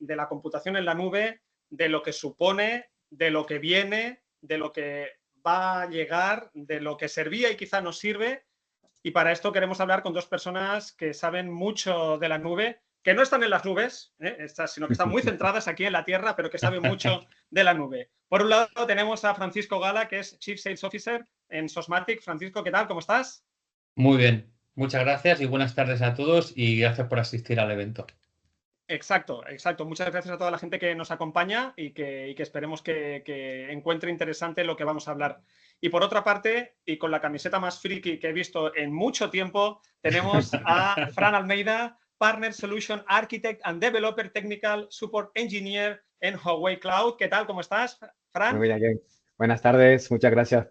de la computación en la nube, de lo que supone, de lo que viene, de lo que va a llegar, de lo que servía y quizá nos sirve. Y para esto queremos hablar con dos personas que saben mucho de la nube, que no están en las nubes, sino que están muy centradas aquí en la Tierra, pero que saben mucho de la nube. Por un lado tenemos a Francisco Gala, que es Chief Sales Officer en Sosmatic. Francisco, ¿qué tal? ¿Cómo estás? Muy bien, muchas gracias y buenas tardes a todos y gracias por asistir al evento. Exacto, exacto. Muchas gracias a toda la gente que nos acompaña y que esperemos que encuentre interesante lo que vamos a hablar. Y por otra parte, y con la camiseta más friki que he visto en mucho tiempo, tenemos a Fran Almeida, Partner Solution Architect and Developer Technical Support Engineer en Huawei Cloud. ¿Qué tal? ¿Cómo estás, Muy Fran? bien, Jen. Buenas tardes, muchas gracias,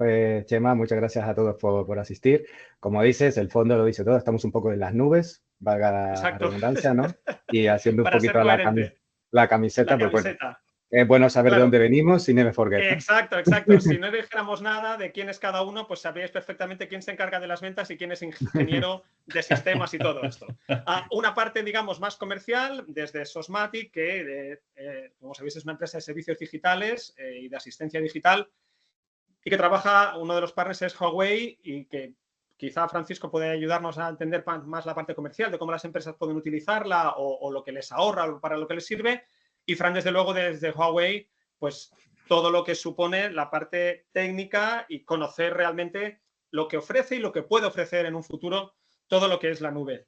Chema, muchas gracias a todos por asistir. Como dices, el fondo lo dice todo, estamos un poco en las nubes, valga la Exacto. redundancia, ¿no? Y haciendo un Para ser poquito coherente, la la camiseta, pues bueno, camiseta. es bueno saber de Claro. dónde venimos y never forget, ¿no? Exacto, exacto. Si no dijéramos nada de quién es cada uno, pues sabríais perfectamente quién se encarga de las ventas y quién es ingeniero de sistemas y todo esto. Una parte, digamos, más comercial, desde Sosmatic, que, como sabéis, es una empresa de servicios digitales y de asistencia digital, y que trabaja, uno de los partners es Huawei, y que quizá Francisco puede ayudarnos a entender más la parte comercial, de cómo las empresas pueden utilizarla o lo que les ahorra o para lo que les sirve. Y Fran, desde luego, desde Huawei, pues todo lo que supone la parte técnica y conocer realmente lo que ofrece y lo que puede ofrecer en un futuro todo lo que es la nube.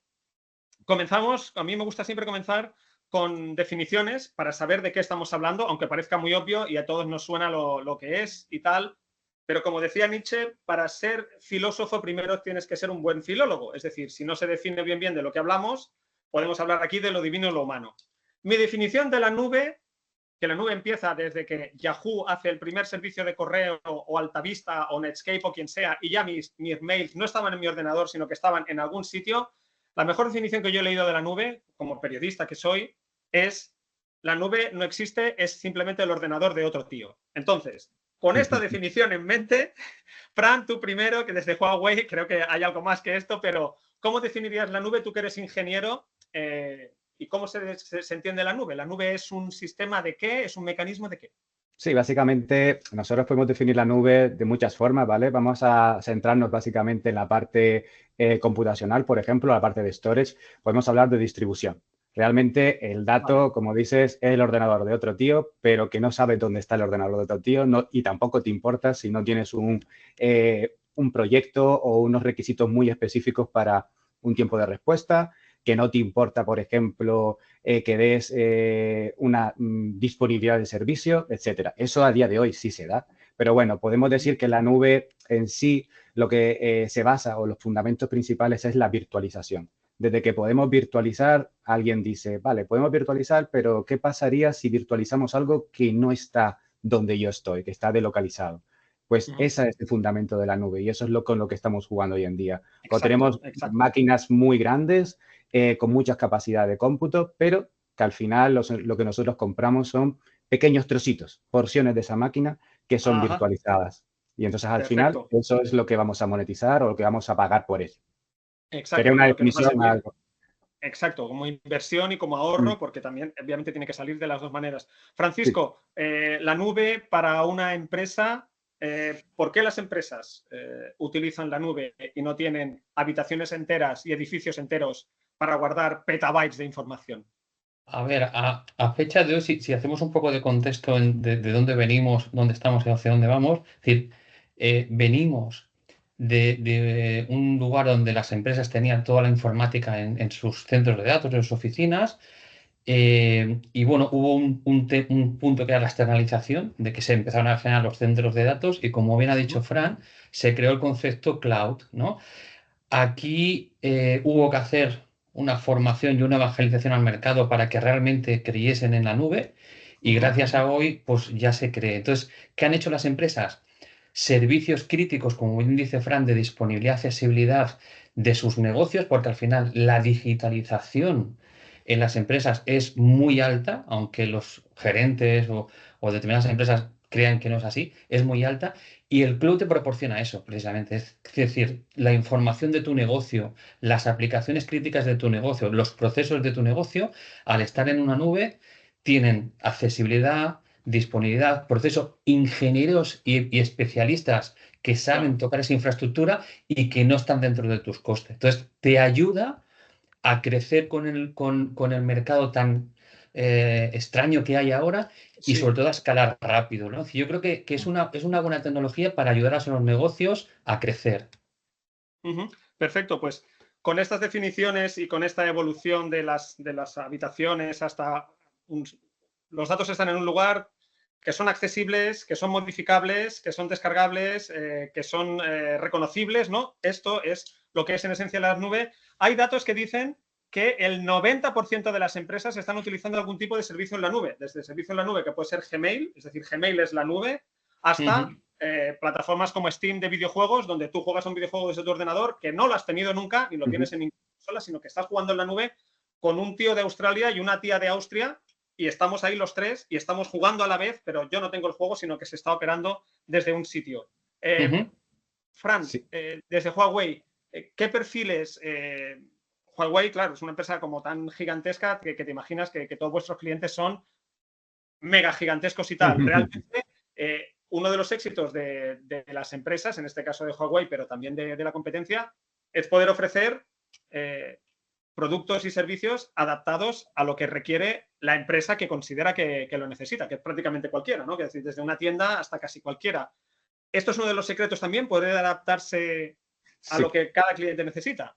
Comenzamos, a mí me gusta siempre comenzar con definiciones para saber de qué estamos hablando, aunque parezca muy obvio y a todos nos suena lo que es y tal. Pero como decía Nietzsche, para ser filósofo primero tienes que ser un buen filólogo. Es decir, si no se define bien de lo que hablamos, podemos hablar aquí de lo divino y lo humano. Mi definición de la nube, que la nube empieza desde que Yahoo hace el primer servicio de correo o Altavista o Netscape o quien sea, y ya mis mails no estaban en mi ordenador, sino que estaban en algún sitio. La mejor definición que yo he leído de la nube, como periodista que soy, es: la nube no existe, es simplemente el ordenador de otro tío. Entonces, con esta definición en mente, Fran, tú primero, que desde Huawei creo que hay algo más que esto, pero ¿cómo definirías la nube? Tú que eres ingeniero, ¿y cómo se entiende la nube? ¿La nube es un sistema de qué? ¿Es un mecanismo de qué? Sí, básicamente nosotros podemos definir la nube de muchas formas, ¿vale? Vamos a centrarnos básicamente en la parte computacional, por ejemplo, la parte de storage. Podemos hablar de distribución. Realmente el dato, como dices, es el ordenador de otro tío, pero que no sabe dónde está el ordenador de otro tío, y tampoco te importa si no tienes un proyecto o unos requisitos muy específicos para un tiempo de respuesta, que no te importa, por ejemplo, que des una disponibilidad de servicio, etcétera. Eso a día de hoy sí se da. Pero bueno, podemos decir que la nube en sí lo que se basa o los fundamentos principales es la virtualización. Desde que podemos virtualizar, alguien dice, vale, podemos virtualizar, pero ¿qué pasaría si virtualizamos algo que no está donde yo estoy, que está delocalizado? Pues ese es el fundamento de la nube y eso es con lo que estamos jugando hoy en día. Cuando tenemos máquinas muy grandes, con muchas capacidades de cómputo, pero que al final lo que nosotros compramos son pequeños trocitos, porciones de esa máquina que son virtualizadas. Y entonces al final eso es lo que vamos a monetizar o lo que vamos a pagar por ello. Sería una definición algo. Exacto, como inversión y como ahorro, porque también obviamente tiene que salir de las dos maneras. Francisco, la nube para una empresa, ¿por qué las empresas utilizan la nube y no tienen habitaciones enteras y edificios enteros para guardar petabytes de información? A ver, a fecha de hoy, si hacemos un poco de contexto de dónde venimos, dónde estamos y hacia dónde vamos, es decir, venimos de un lugar donde las empresas tenían toda la informática en sus centros de datos, en sus oficinas, y bueno, hubo un punto que era la externalización, de que se empezaron a generar los centros de datos y, como bien ha dicho Fran, se creó el concepto cloud, ¿no? Aquí hubo que hacer una formación y una evangelización al mercado para que realmente creyesen en la nube, y gracias a hoy pues ya se cree. Entonces, ¿qué han hecho las empresas? Servicios críticos, como bien dice Fran, de disponibilidad, accesibilidad de sus negocios, porque al final la digitalización en las empresas es muy alta, aunque los gerentes o determinadas empresas crean que no es así, es muy alta. Y el cloud te proporciona eso, precisamente. Es decir, la información de tu negocio, las aplicaciones críticas de tu negocio, los procesos de tu negocio, al estar en una nube, tienen accesibilidad, disponibilidad, proceso, ingenieros y especialistas que saben tocar esa infraestructura y que no están dentro de tus costes. Entonces, te ayuda a crecer con el mercado tan extraño que hay ahora y sobre todo a escalar rápido, ¿no? Yo creo que es una buena tecnología para ayudar a los negocios a crecer. Perfecto, pues con estas definiciones y con esta evolución de las habitaciones hasta los datos están en un lugar que son accesibles, que son modificables, que son descargables, que son reconocibles, ¿no? Esto es lo que es en esencia la nube. Hay datos que dicen que el 90% de las empresas están utilizando algún tipo de servicio en la nube, desde el servicio en la nube que puede ser Gmail, es decir, Gmail es la nube, hasta plataformas como Steam de videojuegos, donde tú juegas a un videojuego desde tu ordenador que no lo has tenido nunca, ni lo tienes en ninguna consola, sino que estás jugando en la nube con un tío de Australia y una tía de Austria, y estamos ahí los tres y estamos jugando a la vez, pero yo no tengo el juego, sino que se está operando desde un sitio. Fran, desde Huawei, ¿qué perfiles? Huawei, claro, es una empresa como tan gigantesca que te imaginas que todos vuestros clientes son mega gigantescos y tal. Realmente, uno de los éxitos de las empresas, en este caso de Huawei, pero también de la competencia, es poder ofrecer productos y servicios adaptados a lo que requiere la empresa que considera que lo necesita, que es prácticamente cualquiera, ¿no? Que es decir, desde una tienda hasta casi cualquiera. Esto es uno de los secretos también, poder adaptarse a lo que cada cliente necesita.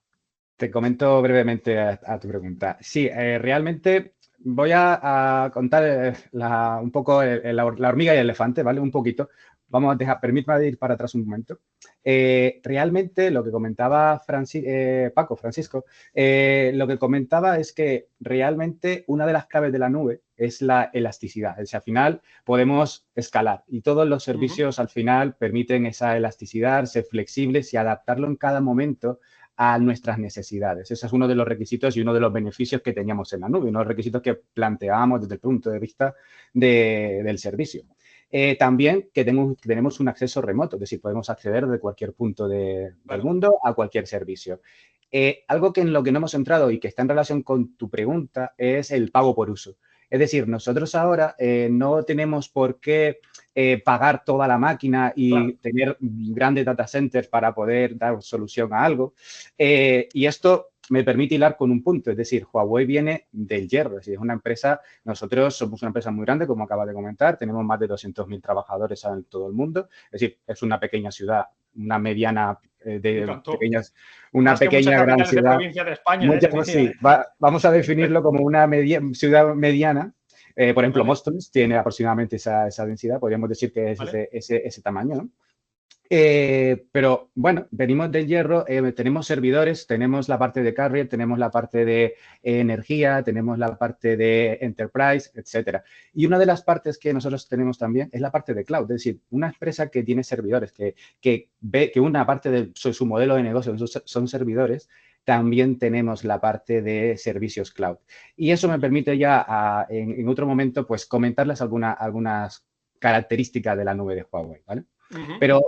Te comento brevemente a tu pregunta. Sí, realmente voy a contar un poco la hormiga y el elefante, ¿vale? Un poquito. Vamos a dejar, permítame ir para atrás un momento. Realmente lo que comentaba Francisco, lo que comentaba es que realmente una de las claves de la nube es la elasticidad. Es decir, al final podemos escalar y todos los servicios al final permiten esa elasticidad, ser flexibles y adaptarlo en cada momento a nuestras necesidades. Ese es uno de los requisitos y uno de los beneficios que teníamos en la nube, uno de los requisitos que planteábamos desde el punto de vista del servicio. También que tenemos un acceso remoto, es decir, podemos acceder de cualquier punto del mundo a cualquier servicio. Algo que en lo que no hemos entrado y que está en relación con tu pregunta es el pago por uso. Es decir, nosotros ahora no tenemos por qué pagar toda la máquina y tener grandes data centers para poder dar solución a algo. Y esto me permite hilar con un punto, es decir, Huawei viene del hierro, es decir, es una empresa, nosotros somos una empresa muy grande, como acabas de comentar, tenemos más de 200.000 trabajadores en todo el mundo, es decir, es una pequeña ciudad, una mediana una pequeña gran ciudad. De provincia de España, vamos a definirlo como una ciudad mediana. Por ejemplo, Móstoles tiene aproximadamente esa densidad, podríamos decir que es ese tamaño, ¿no? Pero bueno, venimos del hierro, tenemos servidores, tenemos la parte de carrier, tenemos la parte de energía, tenemos la parte de enterprise, etcétera. Y una de las partes que nosotros tenemos también es la parte de cloud, es decir, una empresa que tiene servidores, que ve que una parte de su modelo de negocio son servidores, también tenemos la parte de servicios cloud. Y eso me permite ya en otro momento pues comentarles algunas características de la nube de Huawei, ¿vale? Pero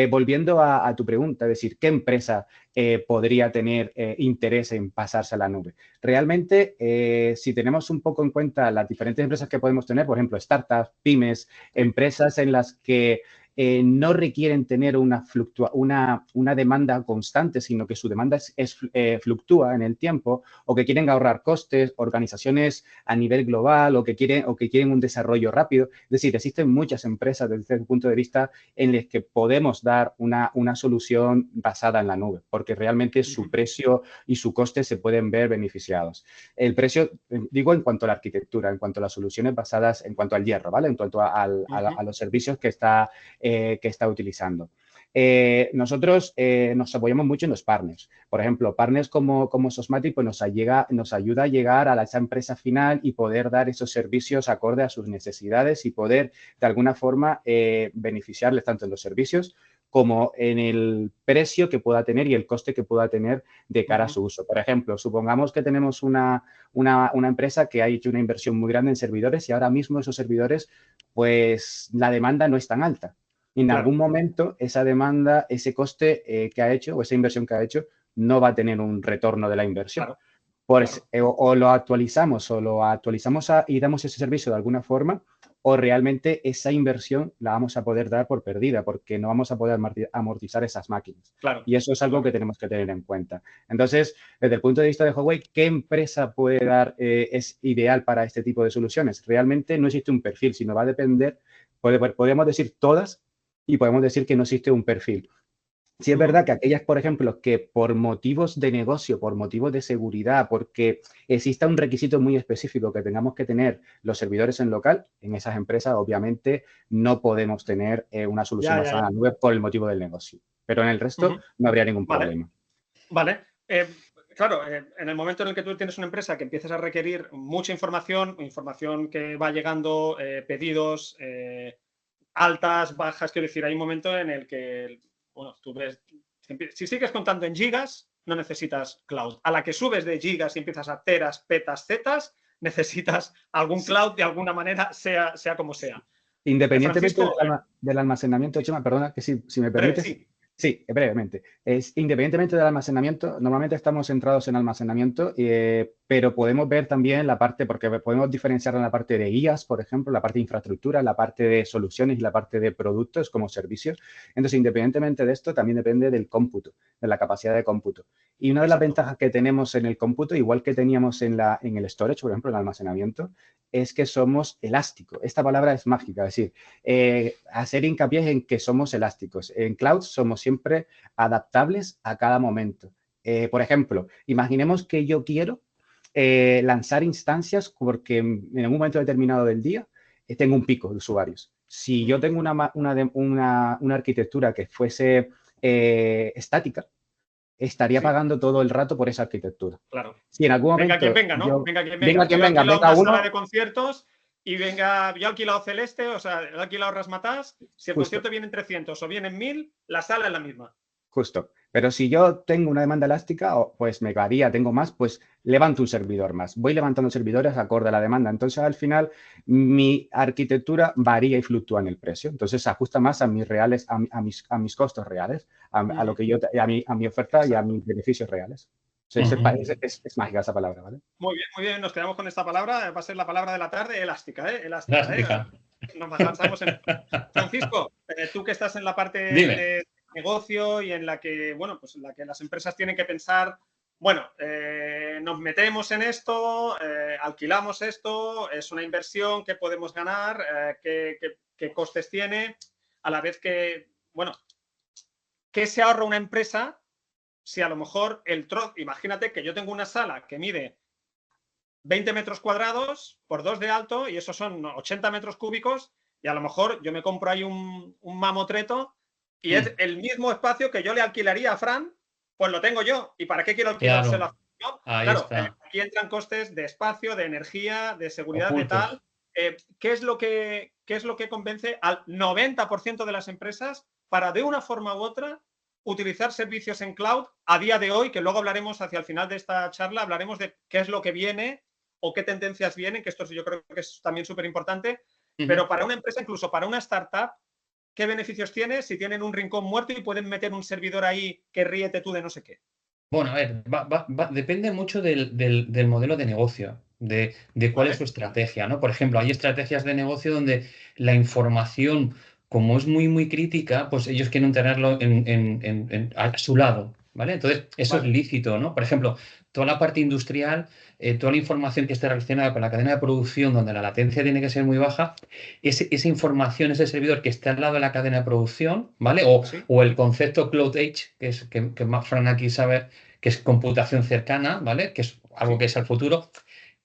volviendo a tu pregunta, es decir, ¿qué empresa podría tener interés en pasarse a la nube? Realmente, si tenemos un poco en cuenta las diferentes empresas que podemos tener, por ejemplo, startups, pymes, empresas en las que no requieren tener una demanda constante, sino que su demanda fluctúa en el tiempo, o que quieren ahorrar costes, organizaciones a nivel global, o que quieren un desarrollo rápido. Es decir, existen muchas empresas desde ese punto de vista en las que podemos dar una solución basada en la nube, porque realmente su precio y su coste se pueden ver beneficiados. El precio, digo, en cuanto a la arquitectura, en cuanto a las soluciones basadas, en cuanto al hierro, ¿vale? En cuanto a los servicios que está utilizando. Nosotros nos apoyamos mucho en los partners. Por ejemplo, partners como Sosmatic pues nos ayuda a llegar a esa empresa final y poder dar esos servicios acorde a sus necesidades y poder, de alguna forma, beneficiarles tanto en los servicios como en el precio que pueda tener y el coste que pueda tener de cara a su uso. Por ejemplo, supongamos que tenemos una empresa que ha hecho una inversión muy grande en servidores y ahora mismo esos servidores, pues la demanda no es tan alta. Y en algún momento esa demanda, ese coste que ha hecho o esa inversión que ha hecho no va a tener un retorno de la inversión. Pues, o lo actualizamos y damos ese servicio de alguna forma, o realmente esa inversión la vamos a poder dar por perdida porque no vamos a poder amortizar esas máquinas. Claro. Y eso es algo que tenemos que tener en cuenta. Entonces, desde el punto de vista de Huawei, ¿qué empresa puede dar, es ideal para este tipo de soluciones? Realmente no existe un perfil, sino va a depender, podemos decir todas y podemos decir que no existe un perfil. Sí es verdad que aquellas, por ejemplo, que por motivos de negocio, por motivos de seguridad, porque exista un requisito muy específico que tengamos que tener los servidores en local, en esas empresas obviamente no podemos tener una solución basada en la nube por el motivo del negocio. Pero en el resto no habría ningún problema. Vale. Claro, en el momento en el que tú tienes una empresa que empiezas a requerir mucha información que va llegando, pedidos, altas, bajas, quiero decir, hay un momento en el que, bueno, tú ves, si sigues contando en gigas, no necesitas cloud. A la que subes de gigas y empiezas a teras, petas, zetas, necesitas algún cloud de alguna manera, sea como sea. Independientemente del almacenamiento, Chema, perdona, que si me permites. Sí, brevemente. Independientemente del almacenamiento, normalmente estamos centrados en almacenamiento, pero podemos ver también la parte, porque podemos diferenciar en la parte de guías, por ejemplo, la parte de infraestructura, la parte de soluciones y la parte de productos como servicios. Entonces, independientemente de esto, también depende del cómputo, de la capacidad de cómputo. Y una de las ventajas que tenemos en el cómputo, igual que teníamos en el storage, por ejemplo, en el almacenamiento, es que somos elásticos. Esta palabra es mágica, es decir, hacer hincapié en que somos elásticos. En cloud somos siempre adaptables a cada momento. Por ejemplo, imaginemos que yo quiero lanzar instancias porque en algún momento determinado del día tengo un pico de usuarios. Si yo tengo una arquitectura que fuese estática, estaría pagando todo el rato por esa arquitectura. Claro. Si en algún momento... Venga quien venga, ¿no? Venga quien venga. Venga una sala de conciertos y venga, yo he alquilado Celeste, o sea, he alquilado Razzmatazz. Si el concierto viene en 300 o viene en 1000, la sala es la misma. Justo. Pero si yo tengo una demanda elástica, pues me varía, tengo más, pues levanto un servidor más. Voy levantando servidores acorde a la demanda. Entonces, al final, mi arquitectura varía y fluctúa en el precio. Entonces, se ajusta más a mis reales, a mis costos reales, a lo que yo, a mi oferta y a mis beneficios reales. Es mágica esa palabra, ¿vale? Muy bien. Nos quedamos con esta palabra. Va a ser la palabra de la tarde, elástica, ¿eh? Elástica. Nos lanzamos en... Francisco, tú que estás en la parte de negocio y en la que, bueno, pues en la que las empresas tienen que pensar, bueno, nos metemos en esto, alquilamos esto, es una inversión que podemos ganar, qué costes tiene, a la vez que, bueno, ¿qué se ahorra una empresa si a lo mejor imagínate que yo tengo una sala que mide 20 metros cuadrados por 2 de alto y esos son 80 metros cúbicos y a lo mejor yo me compro ahí un mamotreto y es el mismo espacio que yo le alquilaría a Fran, pues lo tengo yo. ¿Y para qué quiero alquilárselo a Fran? ¿No? Claro, aquí entran costes de espacio, de energía, de seguridad, de tal. ¿Qué es lo que convence al 90% de las empresas para, de una forma u otra, utilizar servicios en cloud a día de hoy? Que luego hablaremos hacia el final de esta charla, hablaremos de qué es lo que viene o qué tendencias vienen, que esto yo creo que es también súper importante. Pero para una empresa, incluso para una startup, ¿qué beneficios tiene si tienen un rincón muerto y pueden meter un servidor ahí que ríete tú de no sé qué? Bueno, a ver, depende mucho del modelo de negocio, de cuál es su estrategia, ¿no? Por ejemplo, hay estrategias de negocio donde la información, como es muy crítica, pues ellos quieren tenerlo a su lado, ¿vale? Entonces, eso es lícito, ¿no? Por ejemplo, toda la parte industrial, toda la información que esté relacionada con la cadena de producción, donde la latencia tiene que ser muy baja, esa información, ese servidor que esté al lado de la cadena de producción, ¿vale? O el concepto Cloud Edge, que Fran aquí sabe, que es computación cercana, ¿vale? Que es algo que es al futuro.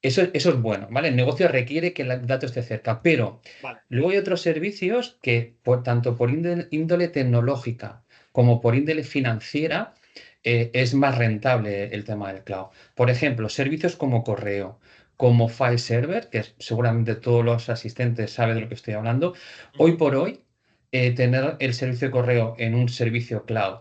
Eso es bueno, ¿vale? El negocio requiere que el dato esté cerca, pero luego hay otros servicios que, tanto por índole tecnológica como por índole financiera, es más rentable el tema del cloud. Por ejemplo, servicios como correo, como file server, que seguramente todos los asistentes saben de lo que estoy hablando. Hoy por hoy, tener el servicio de correo en un servicio cloud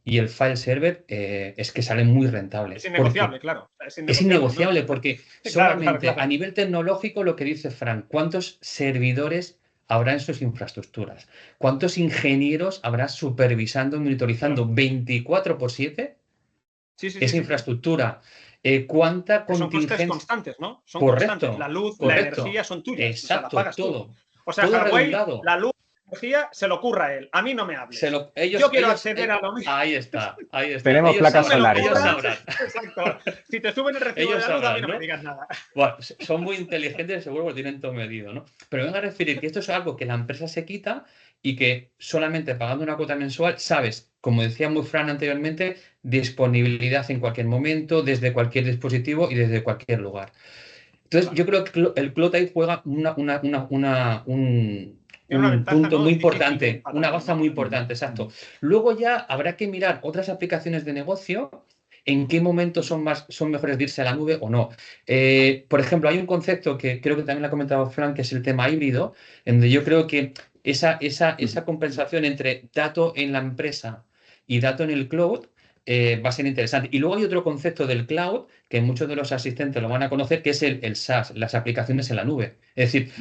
y el file server es que sale muy rentable. Es innegociable, claro. Es innegociable, ¿no? Porque solamente a nivel tecnológico, lo que dice Fran, ¿cuántos servidores habrá en sus infraestructuras? ¿Cuántos ingenieros habrá supervisando, monitorizando 24/7 esa infraestructura? ¿Cuánta Son costes contingencia? constantes, ¿no? Son Correcto, constantes. La luz, correcto. la energía son tuyas. Exacto, o sea, la pagas todo. tú. O sea, todo Huawei, redundado. la luz, la energía, se lo ocurra a él. A mí no me hables. Yo quiero acceder a lo mismo. Ahí está, ahí está. Tenemos placas solares. Ellos sabrán. Exacto. Si te suben el recibo de la luz, a mí no me digas nada. Bueno, son muy inteligentes, seguro que lo tienen todo medido, ¿no? Pero vengo a referir que esto es algo que la empresa se quita y que solamente pagando una cuota mensual sabes, como decía muy Fran anteriormente, disponibilidad en cualquier momento, desde cualquier dispositivo y desde cualquier lugar. Entonces, yo creo que el cloud ahí juega un punto muy importante, una baza muy importante, exacto. Luego ya habrá que mirar otras aplicaciones de negocio, en qué momento son mejores de irse a la nube o no. Por ejemplo, hay un concepto que creo que también lo ha comentado Frank, que es el tema híbrido, en donde yo creo que esa compensación entre dato en la empresa y dato en el cloud va a ser interesante. Y luego hay otro concepto del cloud, que muchos de los asistentes lo van a conocer, que es el SaaS, las aplicaciones en la nube. Es decir,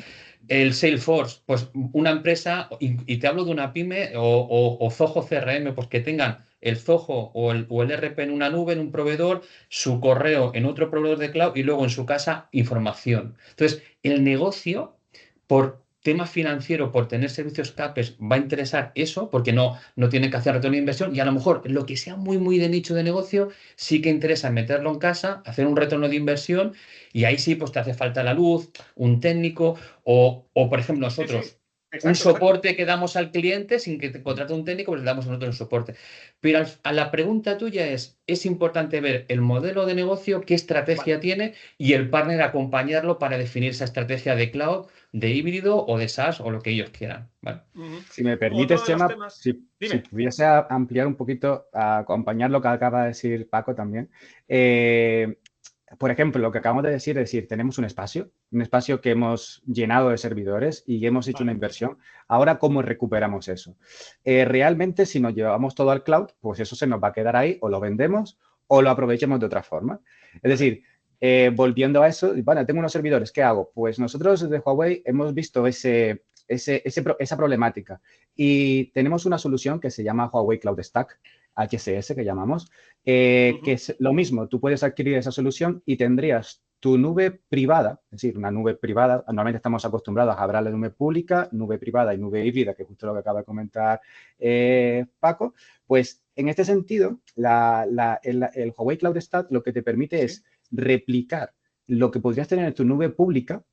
el Salesforce, pues una empresa, y te hablo de una pyme o Zoho CRM, pues que tengan el Zoho o el ERP en una nube, en un proveedor, su correo en otro proveedor de cloud y luego en su casa información. Entonces, el negocio, por tema financiero, por tener servicios CAPEX, va a interesar eso, porque no tiene que hacer retorno de inversión, y a lo mejor lo que sea muy de nicho de negocio, sí que interesa meterlo en casa, hacer un retorno de inversión, y ahí sí pues te hace falta la luz, un técnico, o por ejemplo nosotros, sí. Exacto, un soporte que damos al cliente sin que te contrate un técnico, pues le damos a nosotros un soporte. Pero a la pregunta tuya es importante ver el modelo de negocio, qué estrategia tiene, y el partner acompañarlo para definir esa estrategia de cloud, de híbrido o de SaaS o lo que ellos quieran. ¿Vale? Si me permites, Chema, si pudiese ampliar un poquito, acompañar lo que acaba de decir Paco también. Por ejemplo, lo que acabamos de decir, es decir, tenemos un espacio que hemos llenado de servidores y hemos hecho una inversión. Ahora, ¿cómo recuperamos eso? Realmente, si nos llevamos todo al cloud, pues eso se nos va a quedar ahí, o lo vendemos o lo aprovechemos de otra forma. Es decir, volviendo a eso, bueno, tengo unos servidores, ¿qué hago? Pues nosotros desde Huawei hemos visto esa problemática y tenemos una solución que se llama Huawei Cloud Stack, HCS que llamamos, que es lo mismo, tú puedes adquirir esa solución y tendrías tu nube privada, es decir, una nube privada, normalmente estamos acostumbrados a hablar de nube pública, nube privada y nube híbrida, que es justo lo que acaba de comentar Paco, pues en este sentido, el Huawei Cloud Stack lo que te permite es replicar lo que podrías tener en tu nube pública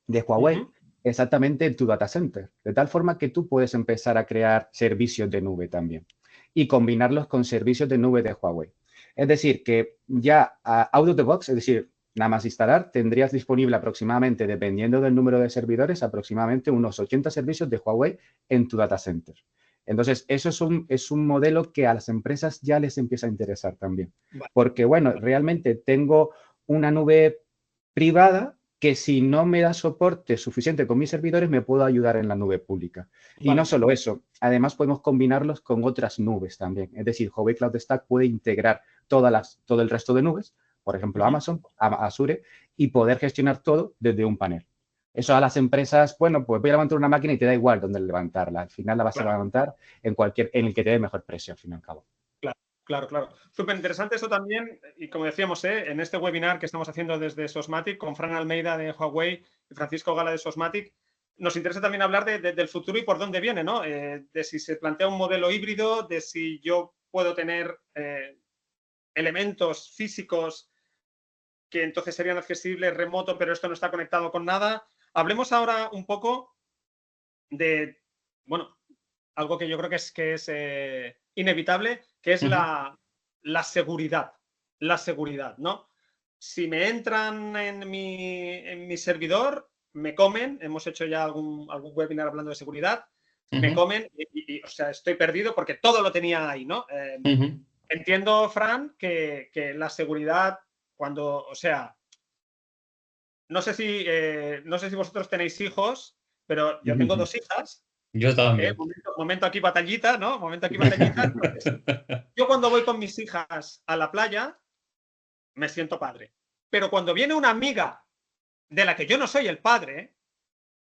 de Huawei exactamente en tu data center, de tal forma que tú puedes empezar a crear servicios de nube también y combinarlos con servicios de nube de Huawei. Es decir, que ya out of the box, es decir, nada más instalar, tendrías disponible aproximadamente, dependiendo del número de servidores, aproximadamente unos 80 servicios de Huawei en tu data center. Entonces, eso es un modelo que a las empresas ya les empieza a interesar también. Porque, bueno, realmente tengo una nube privada que si no me da soporte suficiente con mis servidores, me puedo ayudar en la nube pública. Y no solo eso, además podemos combinarlos con otras nubes también. Es decir, Huawei Cloud Stack puede integrar todo el resto de nubes, por ejemplo, Amazon, Azure, y poder gestionar todo desde un panel. Eso a las empresas, bueno, pues voy a levantar una máquina y te da igual dónde levantarla. Al final la vas a levantar en el que te dé mejor precio, al fin y al cabo. Claro. Súper interesante eso también, y como decíamos, en este webinar que estamos haciendo desde Sosmatic con Fran Almeida de Huawei y Francisco Gala de Sosmatic, nos interesa también hablar del futuro y por dónde viene, ¿no? De si se plantea un modelo híbrido, de si yo puedo tener elementos físicos que entonces serían accesibles remoto, pero esto no está conectado con nada. Hablemos ahora un poco de, bueno, algo que yo creo que es inevitable, que es la seguridad. La seguridad, ¿no? Si me entran en mi servidor, me comen, hemos hecho ya algún webinar hablando de seguridad, me comen y, o sea, estoy perdido porque todo lo tenía ahí, ¿no? Entiendo, Fran, que la seguridad, cuando, o sea, no sé si vosotros tenéis hijos, pero yo tengo 2 hijas. Yo también. Momento aquí batallita, ¿no? Momento aquí batallita. Yo cuando voy con mis hijas a la playa, me siento padre. Pero cuando viene una amiga de la que yo no soy el padre,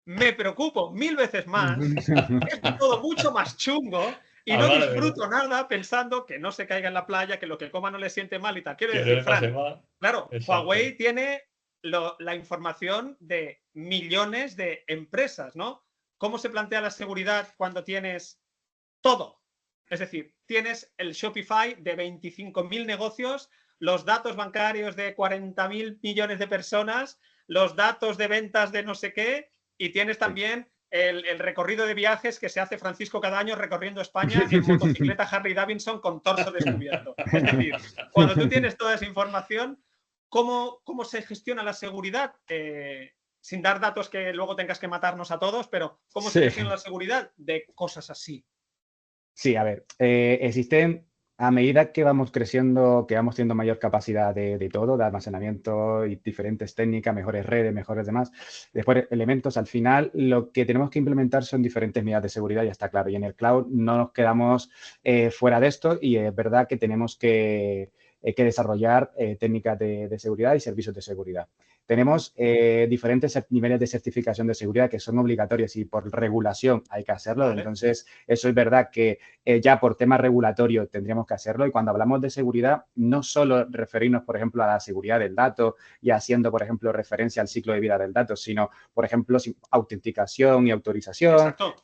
me preocupo 1000 veces más. Es todo mucho más chungo y no disfruto nada pensando que no se caiga en la playa, que lo que coma no le siente mal y tal. Quiero decir, Fran, claro, Huawei tiene la información de millones de empresas, ¿no? ¿Cómo se plantea la seguridad cuando tienes todo? Es decir, tienes el Shopify de 25.000 negocios, los datos bancarios de 40.000 millones de personas, los datos de ventas de no sé qué, y tienes también el recorrido de viajes que se hace Francisco cada año recorriendo España en motocicleta Harley Davidson con torso descubierto. Es decir, cuando tú tienes toda esa información, ¿cómo se gestiona la seguridad? Sin dar datos que luego tengas que matarnos a todos, pero ¿cómo se gestiona la seguridad de cosas así? Sí, a ver, existen, a medida que vamos creciendo, que vamos teniendo mayor capacidad de todo, de almacenamiento y diferentes técnicas, mejores redes, mejores demás, después elementos, al final lo que tenemos que implementar son diferentes medidas de seguridad, ya está claro, y en el cloud no nos quedamos fuera de esto y es verdad que tenemos que desarrollar técnicas de seguridad y servicios de seguridad. Tenemos diferentes niveles de certificación de seguridad que son obligatorios y por regulación hay que hacerlo. Vale. Entonces, eso es verdad que ya por tema regulatorio tendríamos que hacerlo. Y cuando hablamos de seguridad, no solo referirnos, por ejemplo, a la seguridad del dato y haciendo, por ejemplo, referencia al ciclo de vida del dato, sino, por ejemplo, autenticación y autorización, exacto.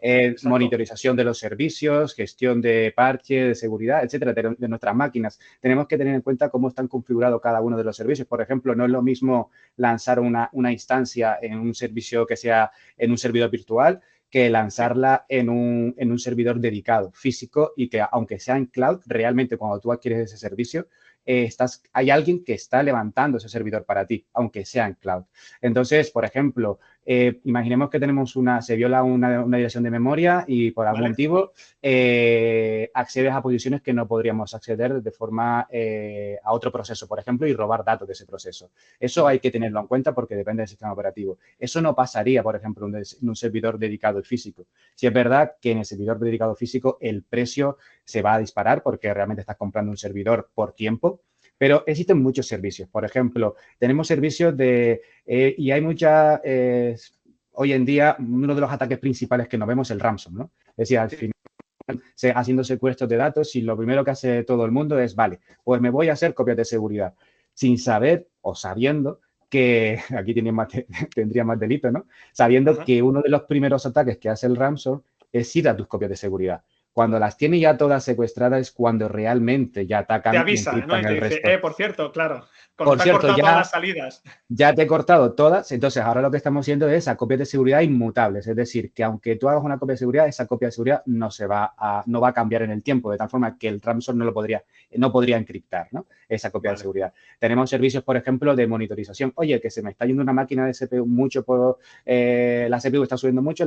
Monitorización de los servicios, gestión de parche, de seguridad, etcétera, de nuestras máquinas. Tenemos que tener en cuenta cómo están configurados cada uno de los servicios. Por ejemplo, no es lo mismo lanzar una instancia en un servicio que sea en un servidor virtual que lanzarla en un servidor dedicado, físico, y que aunque sea en cloud, realmente cuando tú adquieres ese servicio, hay alguien que está levantando ese servidor para ti, aunque sea en cloud. Entonces, por ejemplo, imaginemos que se viola una dirección de memoria y por algún motivo accedes a posiciones que no podríamos acceder de forma a otro proceso, por ejemplo, y robar datos de ese proceso. Eso hay que tenerlo en cuenta porque depende del sistema operativo. Eso no pasaría, por ejemplo, en un servidor dedicado y físico. Si es verdad que en el servidor dedicado físico el precio se va a disparar porque realmente estás comprando un servidor por tiempo, pero existen muchos servicios. Por ejemplo, tenemos servicios y hay muchas, hoy en día, uno de los ataques principales que nos vemos es el ransom, ¿no? Es decir, al final, haciendo secuestros de datos y lo primero que hace todo el mundo es, vale, pues me voy a hacer copias de seguridad, sin saber o sabiendo que, aquí tendría más delito, ¿no? Sabiendo que uno de los primeros ataques que hace el ransom es ir a tus copias de seguridad. Cuando las tiene ya todas secuestradas es cuando realmente ya atacan. Te avisa, ¿no? Y te dice, por cierto, claro, por cierto, cortado todas las salidas. Ya te he cortado todas, entonces ahora lo que estamos haciendo es a copias de seguridad inmutables, es decir, que aunque tú hagas una copia de seguridad, esa copia de seguridad no va a cambiar en el tiempo, de tal forma que el ransom no podría encriptar, ¿no? Esa copia de seguridad. Tenemos servicios, por ejemplo, de monitorización. Oye, que se me está yendo una máquina de CPU mucho, la CPU está subiendo mucho,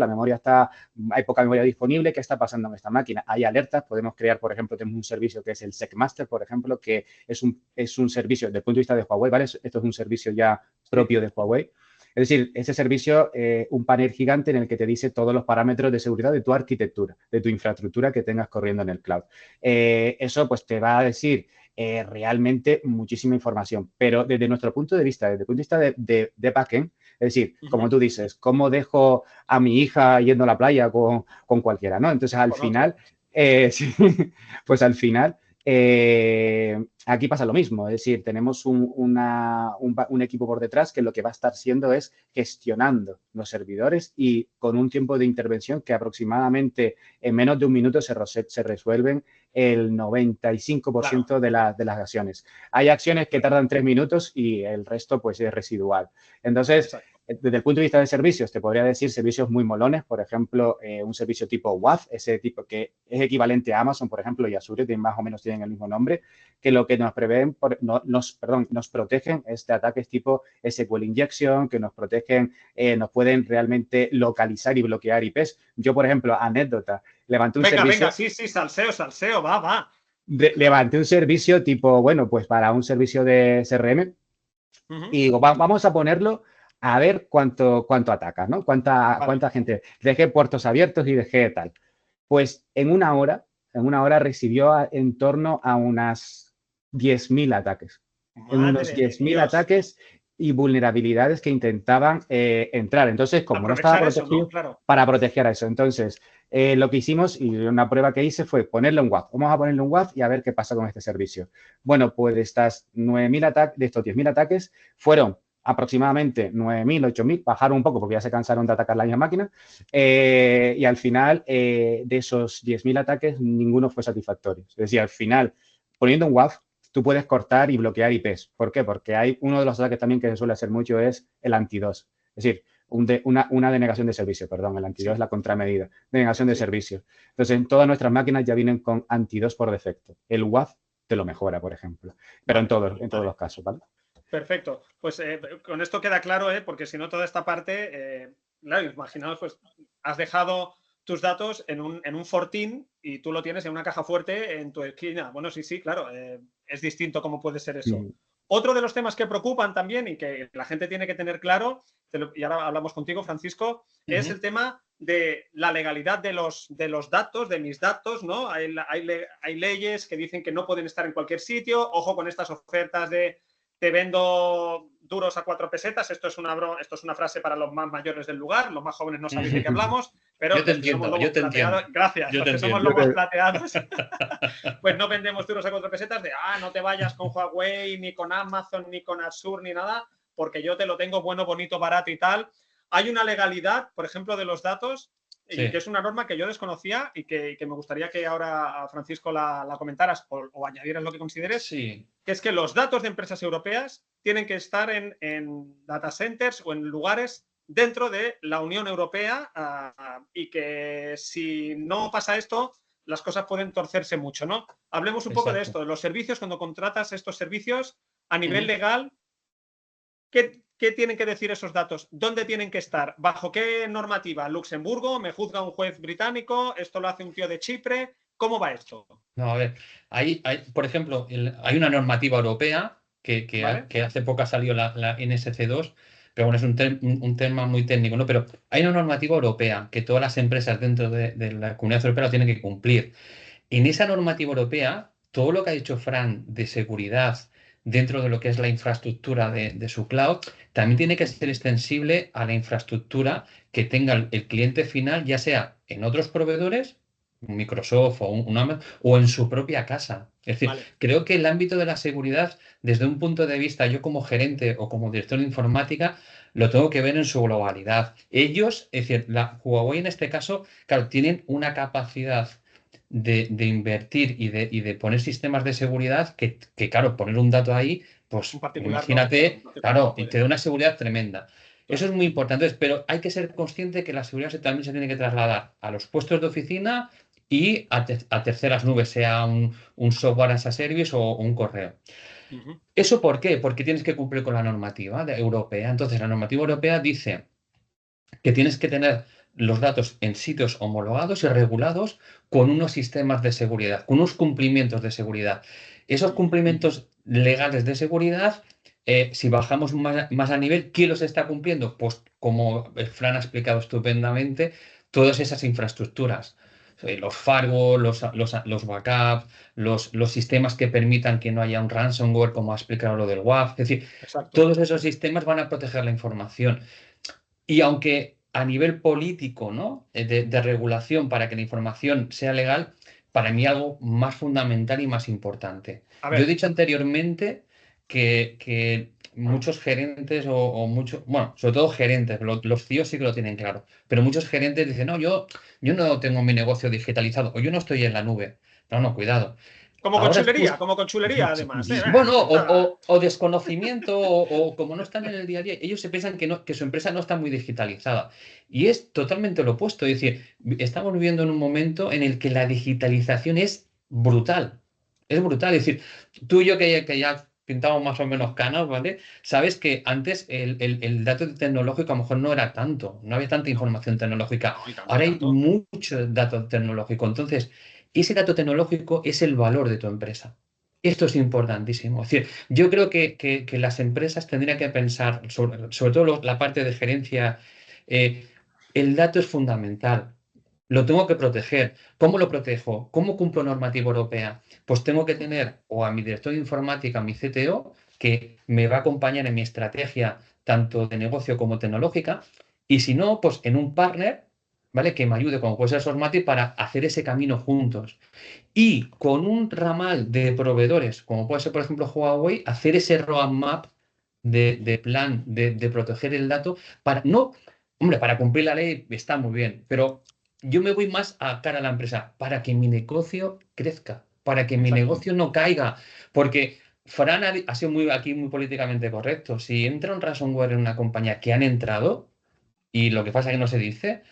hay poca memoria disponible, ¿qué está pasando en esta máquina? Hay alertas, podemos crear, por ejemplo, tenemos un servicio que es el SecMaster, por ejemplo, que es un servicio desde el punto de vista de Huawei, ¿vale? Esto es un servicio ya propio de Huawei. Es decir, ese servicio, un panel gigante en el que te dice todos los parámetros de seguridad de tu arquitectura, de tu infraestructura que tengas corriendo en el cloud. Eso pues te va a decir realmente muchísima información, pero desde nuestro punto de vista, desde el punto de vista de backend, es decir, como tú dices, ¿cómo dejo a mi hija yendo a la playa con cualquiera, ¿no? Entonces, al final, sí, pues al final, aquí pasa lo mismo, es decir, tenemos un equipo por detrás que lo que va a estar siendo es gestionando los servidores y con un tiempo de intervención que aproximadamente en menos de un minuto se resuelven el 95% de las acciones. Hay acciones que tardan 3 minutos y el resto pues es residual. Entonces, desde el punto de vista de servicios, te podría decir servicios muy molones, por ejemplo, un servicio tipo WAF, ese tipo que es equivalente a Amazon, por ejemplo, y Azure, que más o menos tienen el mismo nombre, que lo que nos nos protegen es de ataques tipo SQL Injection, que nos protegen, nos pueden realmente localizar y bloquear IPs. Yo, por ejemplo, anécdota, levanté un servicio... Venga, sí, salseo, va. Levanté un servicio tipo, bueno, pues para un servicio de CRM y digo, vamos a ponerlo a ver cuánto ataca, ¿no? Cuánta gente. Dejé puertos abiertos y dejé tal. Pues en una hora recibió en torno a unas 10.000 ataques. En unos 10.000 ataques y vulnerabilidades que intentaban entrar. Entonces, como no estaba protegido, ¿no? Claro. Para proteger a eso. Entonces, lo que hicimos y una prueba que hice fue ponerle un WAF. Vamos a ponerle un WAF y a ver qué pasa con este servicio. Bueno, pues de estos 10.000 ataques fueron aproximadamente 9.000, 8.000, bajaron un poco porque ya se cansaron de atacar la misma máquina y al final de esos 10.000 ataques ninguno fue satisfactorio. Es decir, al final, poniendo un WAF, tú puedes cortar y bloquear IPs. ¿Por qué? Porque hay uno de los ataques también que se suele hacer mucho es el anti-DOS. Es decir, una denegación de servicio, perdón, el anti-DOS es la contramedida, denegación de servicio. Entonces, en todas nuestras máquinas ya vienen con anti-DOS por defecto. El WAF te lo mejora, por ejemplo, pero en todos los casos, ¿vale? Perfecto. Pues con esto queda claro, porque si no toda esta parte, claro, imaginaos, pues has dejado tus datos en un fortín y tú lo tienes en una caja fuerte en tu esquina. Bueno, sí, claro, es distinto cómo puede ser eso. Otro de los temas que preocupan también y que la gente tiene que tener claro, y ahora hablamos contigo, Francisco, es el tema de la legalidad de los datos, de mis datos, ¿no? Hay leyes que dicen que no pueden estar en cualquier sitio. Ojo con estas ofertas de te vendo duros a 4 pesetas. Esto es una frase para los más mayores del lugar. Los más jóvenes no sabéis de qué hablamos, pero yo te entiendo. Gracias, los que somos lobos plateados, pues no vendemos duros a 4 pesetas de no te vayas con Huawei, ni con Amazon, ni con Azure, ni nada, porque yo te lo tengo bueno, bonito, barato y tal. Hay una legalidad, por ejemplo, de los datos, y que es una norma que yo desconocía y que me gustaría que ahora, Francisco, la comentaras o añadieras lo que consideres, que es que los datos de empresas europeas tienen que estar en data centers o en lugares dentro de la Unión Europea y que si no pasa esto, las cosas pueden torcerse mucho, ¿no? Hablemos un poco de esto, de los servicios, cuando contratas estos servicios a nivel legal, ¿qué tienen que decir esos datos? ¿Dónde tienen que estar? ¿Bajo qué normativa? ¿Luxemburgo? ¿Me juzga un juez británico? ¿Esto lo hace un tío de Chipre? ¿Cómo va esto? No, a ver, por ejemplo, hay una normativa europea que hace poco ha salido la NSC2, pero bueno, es un tema muy técnico, ¿no? Pero hay una normativa europea que todas las empresas dentro de la Comunidad Europea lo tienen que cumplir. En esa normativa europea, todo lo que ha dicho Fran de seguridad dentro de lo que es la infraestructura de su cloud, también tiene que ser extensible a la infraestructura que tenga el cliente final, ya sea en otros proveedores, Microsoft o Amazon, o en su propia casa. Es decir, creo que el ámbito de la seguridad, desde un punto de vista, yo como gerente o como director de informática, lo tengo que ver en su globalidad. Ellos, es decir, la Huawei en este caso, claro, tienen una capacidad de invertir y de poner sistemas de seguridad que, claro, poner un dato ahí, pues imagínate, claro, y te da una seguridad tremenda. Eso es muy importante, pero hay que ser consciente que la seguridad también se tiene que trasladar a los puestos de oficina y a terceras nubes, sea un software as a service o un correo. ¿Eso por qué? Porque tienes que cumplir con la normativa europea. Entonces, la normativa europea dice que tienes que tener los datos en sitios homologados y regulados con unos sistemas de seguridad, con unos cumplimientos de seguridad. Esos cumplimientos legales de seguridad, si bajamos más a nivel, ¿quién los está cumpliendo? Pues como Fran ha explicado estupendamente, todas esas infraestructuras. Los firewalls, los backups, los sistemas que permitan que no haya un ransomware, como ha explicado lo del WAF. Es decir, todos esos sistemas van a proteger la información. Y aunque a nivel político, ¿no? de regulación para que la información sea legal, para mí algo más fundamental y más importante. Yo he dicho anteriormente que muchos gerentes o muchos, bueno, sobre todo gerentes, los CEOs sí que lo tienen claro, pero muchos gerentes dicen, no, yo no tengo mi negocio digitalizado o yo no estoy en la nube. No, cuidado. Como con chulería, además. Bueno, o desconocimiento, o como no están en el día a día, ellos se piensan que su empresa no está muy digitalizada. Y es totalmente lo opuesto. Es decir, estamos viviendo en un momento en el que la digitalización es brutal. Es brutal. Es decir, tú y yo que ya pintamos más o menos canas, ¿vale? Sabes que antes el dato tecnológico a lo mejor no era tanto, no había tanta información tecnológica. Ahora hay mucho dato tecnológico. Entonces, ese dato tecnológico es el valor de tu empresa. Esto es importantísimo. Es decir, yo creo que las empresas tendrían que pensar, sobre todo la parte de gerencia, el dato es fundamental. Lo tengo que proteger. ¿Cómo lo protejo? ¿Cómo cumplo normativa europea? Pues tengo que tener o a mi director de informática, a mi CTO, que me va a acompañar en mi estrategia tanto de negocio como tecnológica, y si no, pues en un partner, ¿vale? Que me ayude, como puede ser Sosmati, para hacer ese camino juntos. Y con un ramal de proveedores, como puede ser, por ejemplo, Huawei, hacer ese roadmap de plan de proteger el dato para no, hombre, para cumplir la ley está muy bien, pero yo me voy más a cara a la empresa para que mi negocio crezca, para que mi Exacto. negocio no caiga, porque Fran ha sido aquí muy políticamente correcto. Si entra un ransomware en una compañía que han entrado y lo que pasa es que no se dice,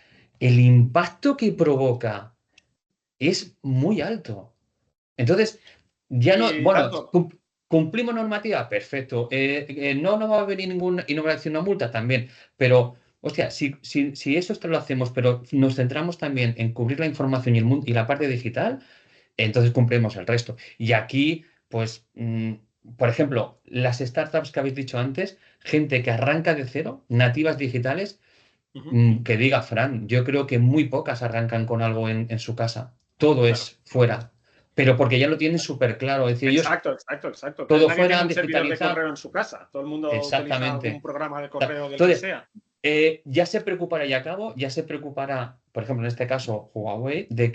el impacto que provoca es muy alto. Entonces, ya no, Y bueno, tanto. cumplimos normativa, perfecto. No va a venir ninguna y no va a decir una multa también. Pero, hostia, si esto lo hacemos, pero nos centramos también en cubrir la información y el mundo y la parte digital, entonces cumplimos el resto. Y aquí, pues, por ejemplo, las startups que habéis dicho antes, gente que arranca de cero, nativas digitales, que diga Fran, yo creo que muy pocas arrancan con algo en su casa. Todo Claro. es fuera. Pero porque ya lo tienen súper claro. Es decir, ellos Exacto. todo Nadie tiene fuera, un servidor de digitalizar. correo en su casa. Todo el mundo utiliza algún Exactamente. programa de correo del que Entonces, sea. ya se preocupará, y acabo, ya se preocupará, por ejemplo, en este caso, Huawei, de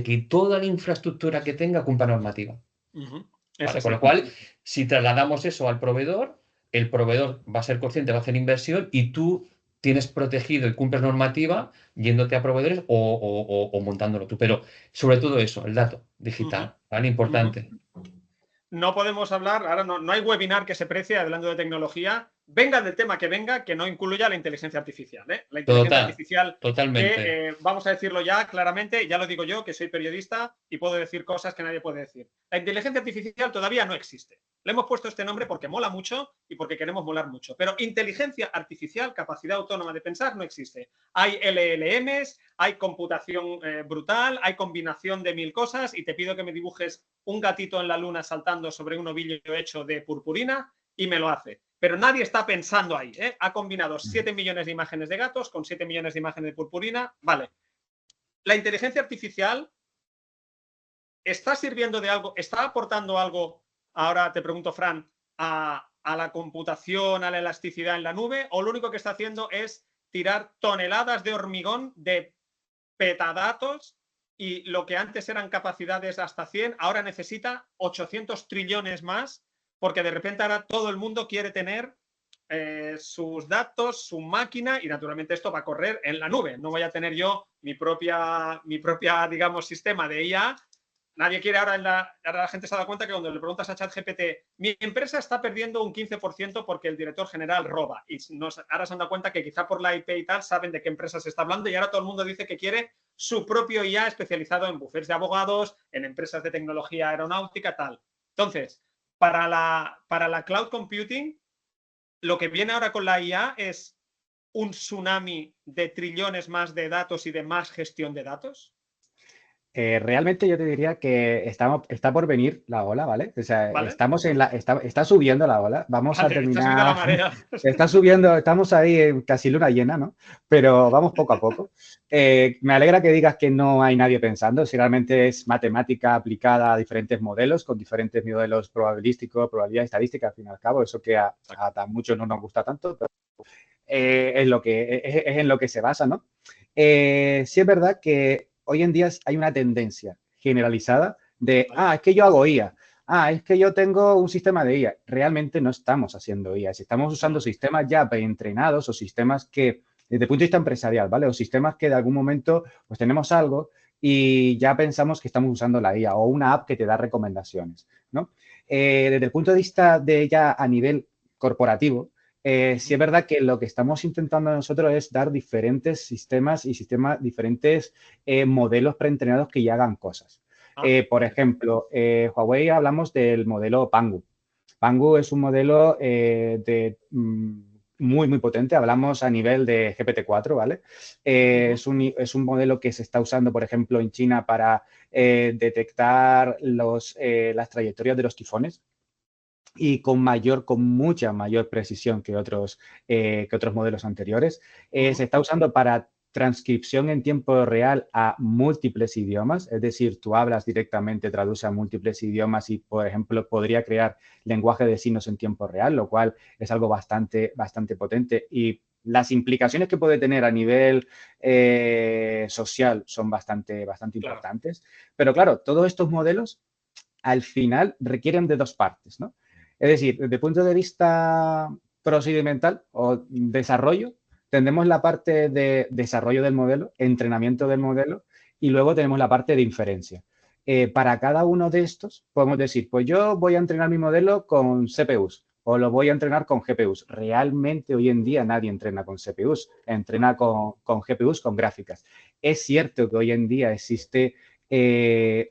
que toda la infraestructura que tenga cumpla normativa. Es ¿Vale? así. Con lo cual, si trasladamos eso al proveedor, el proveedor va a ser consciente, va a hacer inversión y tú tienes protegido y cumples normativa yéndote a proveedores o montándolo tú. Pero sobre todo eso, el dato digital, ¿vale? Importante. No podemos hablar, ahora no hay webinar que se precie hablando de tecnología, venga del tema que venga, que no incluya la inteligencia artificial. La inteligencia artificial Totalmente. que, vamos a decirlo ya claramente, ya lo digo yo, que soy periodista y puedo decir cosas que nadie puede decir. La inteligencia artificial todavía no existe. Le hemos puesto este nombre porque mola mucho y porque queremos molar mucho. Pero inteligencia artificial, capacidad autónoma de pensar, no existe. Hay LLMs, hay computación brutal, hay combinación de 1000 cosas y te pido que me dibujes un gatito en la luna saltando sobre un ovillo hecho de purpurina y me lo hace. Pero nadie está pensando ahí. Ha combinado 7 millones de imágenes de gatos con 7 millones de imágenes de purpurina. Vale. La inteligencia artificial está sirviendo de algo, está aportando algo, ahora te pregunto, Fran, a la computación, a la elasticidad en la nube, o lo único que está haciendo es tirar toneladas de hormigón de petadatos y lo que antes eran capacidades hasta 100, ahora necesita 800 trillones más, porque de repente ahora todo el mundo quiere tener sus datos, su máquina, y naturalmente esto va a correr en la nube. No voy a tener yo mi propia digamos, sistema de IA. Nadie quiere ahora, ahora la gente se ha dado cuenta que cuando le preguntas a ChatGPT, mi empresa está perdiendo un 15% porque el director general roba. Y ahora se han dado cuenta que quizá por la IP y tal saben de qué empresa se está hablando y ahora todo el mundo dice que quiere su propio IA especializado en bufetes de abogados, en empresas de tecnología aeronáutica, tal. Entonces, para la cloud computing, lo que viene ahora con la IA es un tsunami de trillones más de datos y de más gestión de datos. Realmente yo te diría que está por venir la ola, ¿vale? O sea, ¿Vale? está subiendo la ola. Vamos a terminar. Está subiendo la marea. Está subiendo, estamos ahí en casi luna llena, ¿no? Pero vamos poco a poco. Me alegra que digas que no hay nadie pensando, si realmente es matemática aplicada a diferentes modelos, con diferentes modelos probabilísticos, probabilidad estadística, al fin y al cabo, eso que a muchos no nos gusta tanto, pero es en lo que se basa, ¿no? Sí es verdad que hoy en día hay una tendencia generalizada de, es que yo hago IA, es que yo tengo un sistema de IA. Realmente no estamos haciendo IA, estamos usando sistemas ya preentrenados o sistemas que, desde el punto de vista empresarial, ¿vale? O sistemas que de algún momento, pues tenemos algo y ya pensamos que estamos usando la IA o una app que te da recomendaciones, ¿no? Desde el punto de vista de ya a nivel corporativo, sí es verdad que lo que estamos intentando nosotros es dar diferentes sistemas y diferentes modelos preentrenados que ya hagan cosas. Por ejemplo, Huawei hablamos del modelo Pangu. Pangu es un modelo muy, muy potente. Hablamos a nivel de GPT-4, ¿vale? Es un modelo que se está usando, por ejemplo, en China para detectar las trayectorias de los tifones y con mucha mayor precisión que otros modelos anteriores. Se está usando para transcripción en tiempo real a múltiples idiomas, es decir, tú hablas directamente, traduce a múltiples idiomas y, por ejemplo, podría crear lenguaje de signos en tiempo real, lo cual es algo bastante potente. Y las implicaciones que puede tener a nivel social son bastante importantes. Pero claro, todos estos modelos al final requieren de dos partes, ¿no? Es decir, desde el punto de vista procedimental o desarrollo, tenemos la parte de desarrollo del modelo, entrenamiento del modelo, y luego tenemos la parte de inferencia. Para cada uno de estos podemos decir, pues yo voy a entrenar mi modelo con CPUs o lo voy a entrenar con GPUs. Realmente hoy en día nadie entrena con CPUs, entrena con GPUs, con gráficas. Es cierto que hoy en día existe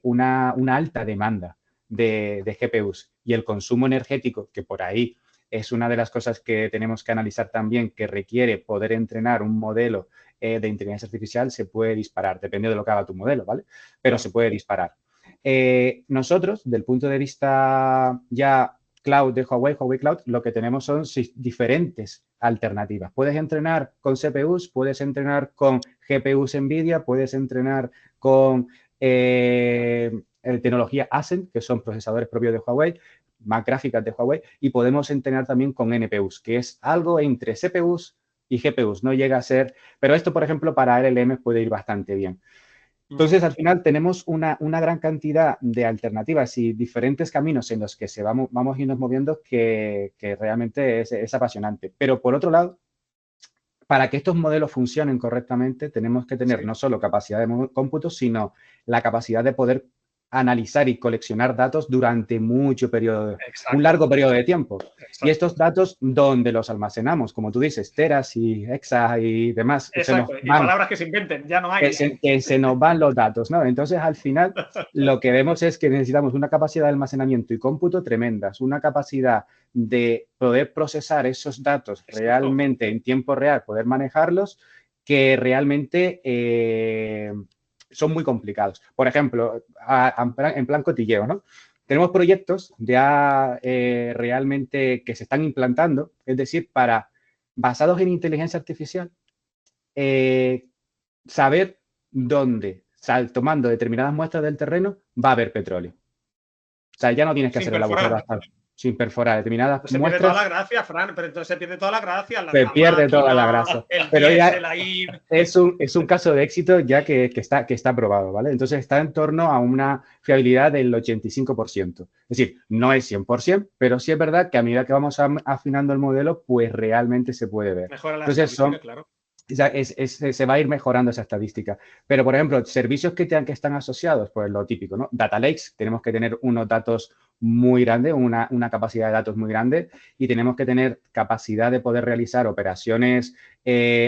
una alta demanda de GPUs y el consumo energético, que por ahí es una de las cosas que tenemos que analizar también, que requiere poder entrenar un modelo de inteligencia artificial, se puede disparar, depende de lo que haga tu modelo, ¿vale? Pero se puede disparar. Nosotros, del punto de vista ya cloud de Huawei Cloud, lo que tenemos son diferentes alternativas. Puedes entrenar con CPUs, puedes entrenar con GPUs NVIDIA, puedes entrenar con tecnología Ascend, que son procesadores propios de Huawei, más gráficas de Huawei, y podemos entrenar también con NPUs, que es algo entre CPUs y GPUs. No llega a ser, pero esto, por ejemplo, para LLM puede ir bastante bien. Entonces, al final tenemos una gran cantidad de alternativas y diferentes caminos en los que vamos a irnos moviendo que realmente es apasionante. Pero, por otro lado, para que estos modelos funcionen correctamente, tenemos que tener no solo capacidad de cómputo, sino la capacidad de poder analizar y coleccionar datos durante mucho periodo, un largo periodo de tiempo. Exacto. Y estos datos, ¿dónde los almacenamos? Como tú dices, teras y hexas y demás. Exacto, y palabras que se inventen, ya no hay. Que se nos van los datos, ¿no? Entonces, al final, lo que vemos es que necesitamos una capacidad de almacenamiento y cómputo tremendas, una capacidad de poder procesar esos datos realmente en tiempo real, poder manejarlos, que realmente son muy complicados. Por ejemplo, en plan cotilleo, ¿no? Tenemos proyectos ya realmente que se están implantando, es decir, basados en inteligencia artificial, saber dónde, tomando determinadas muestras del terreno, va a haber petróleo. O sea, ya no tienes que hacer el agujero sin perforar determinadas muestras. Se pierde toda la gracia, Fran, pero entonces se pierde toda la gracia. Se pierde toda la gracia. Pero ya es un caso de éxito ya que está probado, ¿vale? Entonces está en torno a una fiabilidad del 85%. Es decir, no es 100%, pero sí es verdad que a medida que vamos afinando el modelo, pues realmente se puede ver. Mejora la estadística, claro. Se va a ir mejorando esa estadística. Pero, por ejemplo, servicios que están asociados, pues lo típico, ¿no? Data lakes, tenemos que tener unos datos muy grandes, una capacidad de datos muy grande y tenemos que tener capacidad de poder realizar operaciones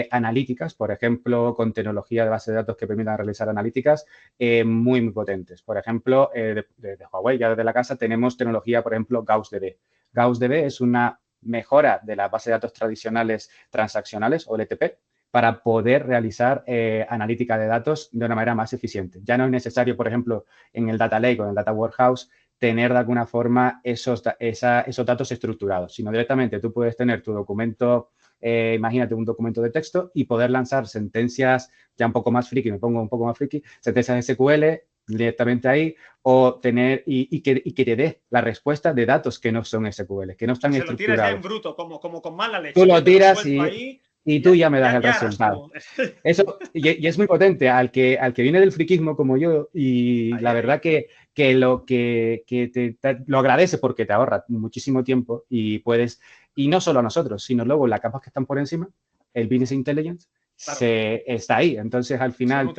analíticas, por ejemplo, con tecnología de base de datos que permitan realizar analíticas muy potentes. Por ejemplo, de Huawei, ya desde la casa, tenemos tecnología, por ejemplo, GaussDB. GaussDB es una mejora de las bases de datos tradicionales transaccionales o LTP, para poder realizar analítica de datos de una manera más eficiente. Ya no es necesario, por ejemplo, en el Data Lake o en el Data Warehouse, tener de alguna forma esos datos estructurados, sino directamente tú puedes tener tu documento, imagínate un documento de texto y poder lanzar sentencias ya un poco más friki, me pongo un poco más friki, sentencias SQL directamente ahí o tener y que te dé la respuesta de datos que no son SQL, que no están estructurados. Se lo tiras ya en bruto, como con mala leche. Tú lo tiras y tú ya me das el resultado. Eso, y es muy potente al que viene del friquismo como yo y la verdad que lo lo agradece porque te ahorra muchísimo tiempo y puedes, y no solo a nosotros, sino luego las capas que están por encima, el Business Intelligence, claro, está ahí. Entonces, al final,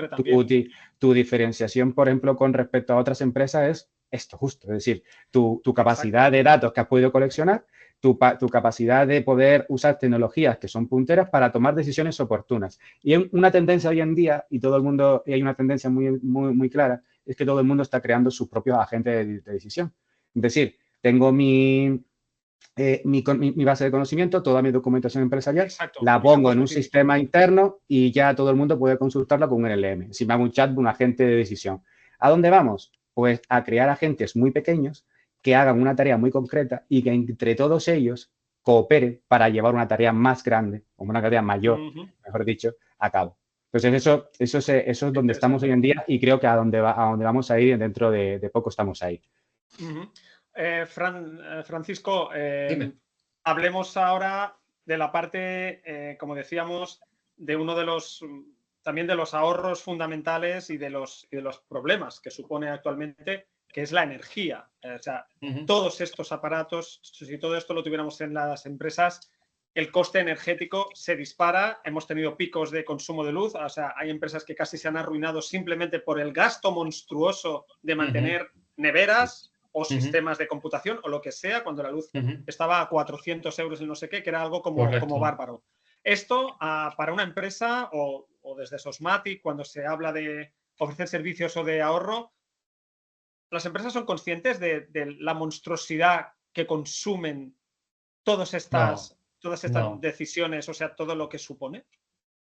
tu diferenciación, por ejemplo, con respecto a otras empresas es esto justo, es decir, tu capacidad de datos que has podido coleccionar, tu capacidad de poder usar tecnologías que son punteras para tomar decisiones oportunas. Y una tendencia hoy en día, y hay una tendencia muy clara, es que todo el mundo está creando sus propios agentes de decisión. Es decir, tengo mi base de conocimiento, toda mi documentación empresarial, exacto, la pongo en un sistema interno y ya todo el mundo puede consultarla con un LLM. Si me hago un chat de un agente de decisión. ¿A dónde vamos? Pues a crear agentes muy pequeños que hagan una tarea muy concreta y que entre todos ellos cooperen para llevar una tarea más grande, o una tarea mayor, mejor dicho, a cabo. Entonces, eso es donde estamos hoy en día y creo que a donde vamos a ir dentro de poco estamos ahí. Francisco, Dime. hablemos ahora de la parte, como decíamos, de uno de los también de los ahorros fundamentales y de los problemas que supone actualmente, que es la energía. O sea, todos estos aparatos, si todo esto lo tuviéramos en las empresas, el coste energético se dispara. Hemos tenido picos de consumo de luz. O sea, hay empresas que casi se han arruinado simplemente por el gasto monstruoso de mantener neveras o sistemas de computación o lo que sea, cuando la luz estaba a 400 euros y no sé qué, que era algo como bárbaro. Esto para una empresa o desde Sosmatic, cuando se habla de ofrecer servicios o de ahorro, ¿las empresas son conscientes de la monstruosidad que consumen todas estas decisiones, o sea, todo lo que supone?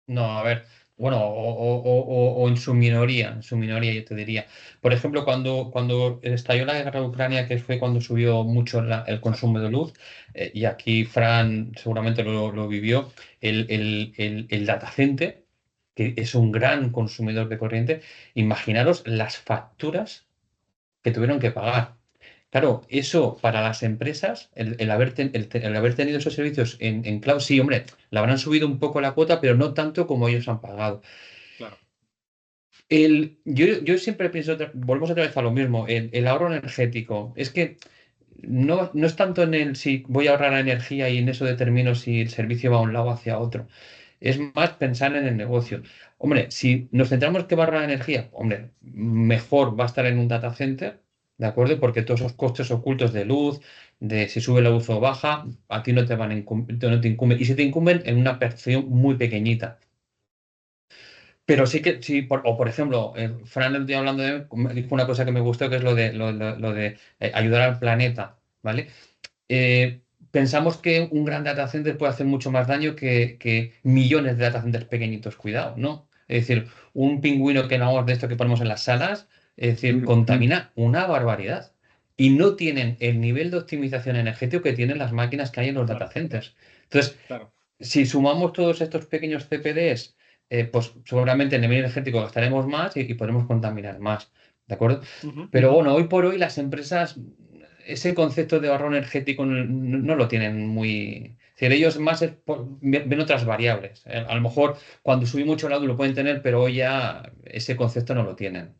No, a ver, bueno, o en su minoría yo te diría. Por ejemplo, cuando estalló la guerra de Ucrania, que fue cuando subió mucho el consumo de luz, y aquí Fran seguramente lo vivió, el data center, que es un gran consumidor de corriente, imaginaros las facturas que tuvieron que pagar. Claro, eso para las empresas, el haber tenido esos servicios en cloud, sí, hombre, le habrán subido un poco la cuota, pero no tanto como ellos han pagado. Claro. Yo siempre pienso, volvemos otra vez a lo mismo, el ahorro energético. Es que no es tanto en el si voy a ahorrar energía y en eso determino si el servicio va a un lado o hacia otro. Es más pensar en el negocio. Hombre, si nos centramos que va a ahorrar energía, hombre, mejor va a estar en un data center, ¿de acuerdo? Porque todos esos costes ocultos de luz, de si sube la luz o baja, a ti no te incumben. Y si te incumben en una percepción muy pequeñita. Pero sí que, sí, por ejemplo, Fran el día hablando me dijo una cosa que me gustó, que es lo de ayudar al planeta, ¿vale? Pensamos que un gran data center puede hacer mucho más daño que millones de data centers pequeñitos, cuidado, ¿no? Es decir, un pingüino que no de esto que ponemos en las salas, es decir, contamina una barbaridad. Y no tienen el nivel de optimización energético que tienen las máquinas que hay en los data centers. Entonces, si sumamos todos estos pequeños CPDs, pues seguramente en nivel energético gastaremos más y podremos contaminar más, ¿de acuerdo? Pero bueno, hoy por hoy las empresas ese concepto de ahorro energético no lo tienen muy... Es decir, ellos más ven otras variables. A lo mejor cuando subí mucho la luz lo pueden tener, pero hoy ya ese concepto no lo tienen.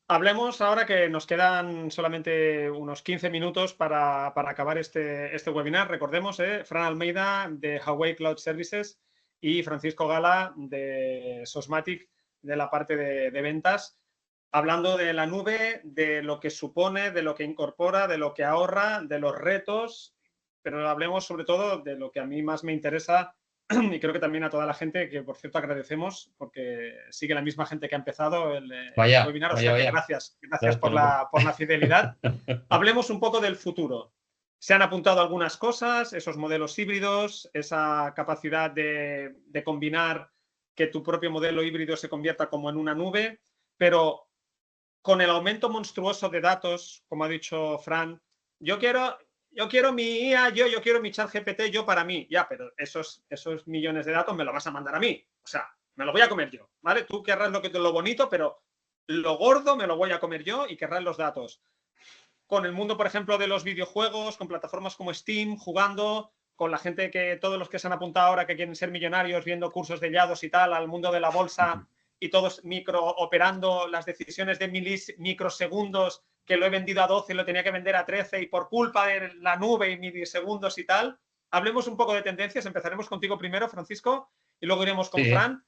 Hablemos ahora que nos quedan solamente unos 15 minutos para acabar este webinar. Recordemos, Fran Almeida de Huawei Cloud Services y Francisco Gala de Sosmatic, de la parte de ventas, hablando de la nube, de lo que supone, de lo que incorpora, de lo que ahorra, de los retos, pero hablemos sobre todo de lo que a mí más me interesa y creo que también a toda la gente, que por cierto agradecemos porque sigue la misma gente que ha empezado el webinar, o sea que gracias por la fidelidad. Hablemos un poco del futuro. Se han apuntado algunas cosas, esos modelos híbridos, esa capacidad de combinar que tu propio modelo híbrido se convierta como en una nube, pero con el aumento monstruoso de datos, como ha dicho Fran, yo quiero mi IA, yo quiero mi ChatGPT, yo para mí. Ya, pero esos millones de datos me lo vas a mandar a mí. O sea, me lo voy a comer yo, ¿vale? Tú querrás lo bonito, pero lo gordo me lo voy a comer yo y querrás los datos. Con el mundo, por ejemplo, de los videojuegos, con plataformas como Steam, jugando, con la gente todos los que se han apuntado ahora que quieren ser millonarios, viendo cursos de Llados y tal, al mundo de la bolsa y todos operando las decisiones de microsegundos, que lo he vendido a 12 y lo tenía que vender a 13 y por culpa de la nube y milisegundos y tal. Hablemos un poco de tendencias. Empezaremos contigo primero, Francisco, y luego iremos con Fran.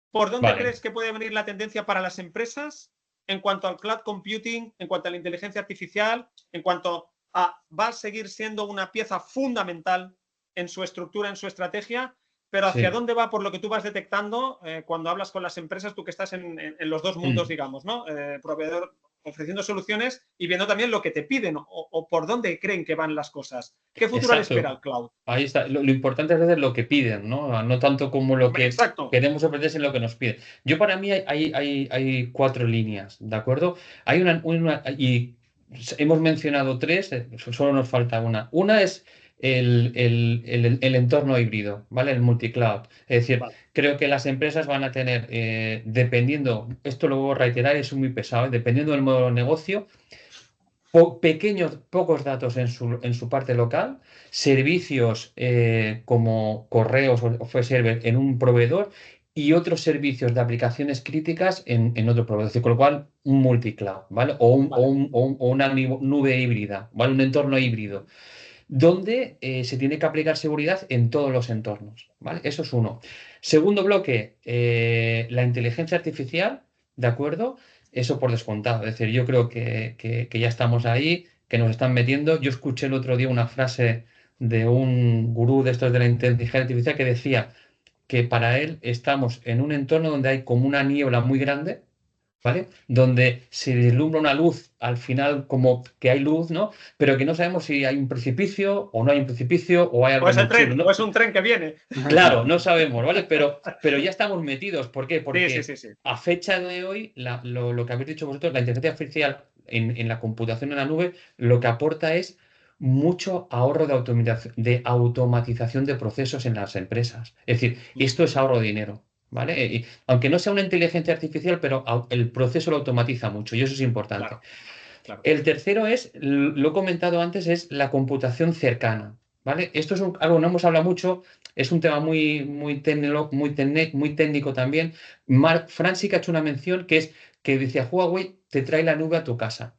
¿Por dónde crees que puede venir la tendencia para las empresas en cuanto al cloud computing, en cuanto a la inteligencia artificial, en cuanto a va a seguir siendo una pieza fundamental en su estructura, en su estrategia, pero hacia dónde va por lo que tú vas detectando cuando hablas con las empresas, tú que estás en los dos mundos, digamos, ¿no? Proveedor ofreciendo soluciones y viendo también lo que te piden o por dónde creen que van las cosas. ¿Qué futuro le espera al cloud? Ahí está. Lo importante es ver lo que piden, ¿no? No tanto como lo que queremos ofrecer, sino lo que nos piden. Yo para mí hay 4 líneas, ¿de acuerdo? Hay una y hemos mencionado 3, solo nos falta una. Una es el entorno híbrido, ¿vale? El multicloud. Es decir, Vale. creo que las empresas van a tener, dependiendo, esto lo voy a reiterar, es muy pesado, dependiendo del modelo de negocio, pocos datos en su parte local, servicios como correos o fue server en un proveedor y otros servicios de aplicaciones críticas en otro proveedor. Es decir, con lo cual, un multicloud, ¿vale? O una nube híbrida, ¿vale? Un entorno híbrido, donde se tiene que aplicar seguridad en todos los entornos, ¿vale? Eso es uno. Segundo bloque, la inteligencia artificial, ¿de acuerdo? Eso por descontado. Es decir, yo creo que ya estamos ahí, que nos están metiendo. Yo escuché el otro día una frase de un gurú de estos de la inteligencia artificial que decía que para él estamos en un entorno donde hay como una niebla muy grande, ¿vale? Donde se vislumbra una luz, al final como que hay luz, ¿no? Pero que no sabemos si hay un precipicio o no hay un precipicio o hay algo O es el muy chulo, tren, ¿no? o es un tren que viene. Claro, no sabemos, ¿vale? Pero ya estamos metidos. ¿Por qué? Porque Sí. a fecha de hoy, lo que habéis dicho vosotros, la inteligencia artificial en la computación en la nube, lo que aporta es mucho ahorro de automatización de procesos en las empresas. Es decir, esto es ahorro de dinero, ¿vale? Y aunque no sea una inteligencia artificial, pero el proceso lo automatiza mucho y eso es importante. Claro. El tercero es, lo he comentado antes, es la computación cercana, ¿vale? Esto es algo que no hemos hablado mucho, es un tema muy técnico también. Francis ha hecho una mención que decía, Huawei te trae la nube a tu casa.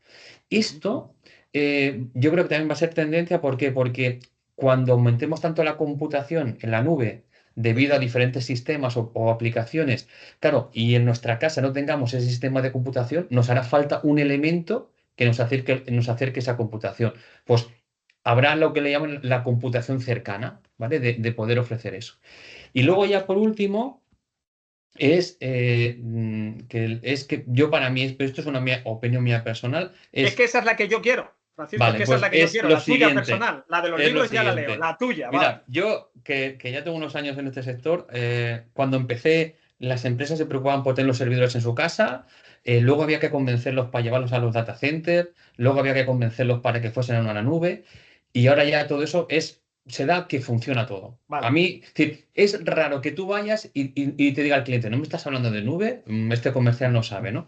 Esto yo creo que también va a ser tendencia, ¿por qué? Porque cuando aumentemos tanto la computación en la nube, debido a diferentes sistemas o aplicaciones, claro, y en nuestra casa no tengamos ese sistema de computación, nos hará falta un elemento que nos acerque esa computación. Pues habrá lo que le llaman la computación cercana, ¿vale? De poder ofrecer eso. Y luego ya por último, es que yo para mí, pero esto es una opinión mía personal, es que esa es la que yo quiero, Francisco, vale, es que esa pues es la que yo quiero, la tuya personal. La de los libros ya la leo, la tuya. Mira, vale. yo que ya tengo unos años en este sector, cuando empecé, las empresas se preocupaban por tener los servidores en su casa, luego había que convencerlos para llevarlos a los data centers, luego había que convencerlos para que fuesen a una nube, y ahora ya todo eso se da que funciona todo. Vale. A mí, es decir, es raro que tú vayas y te diga al cliente, no me estás hablando de nube, este comercial no sabe, ¿no?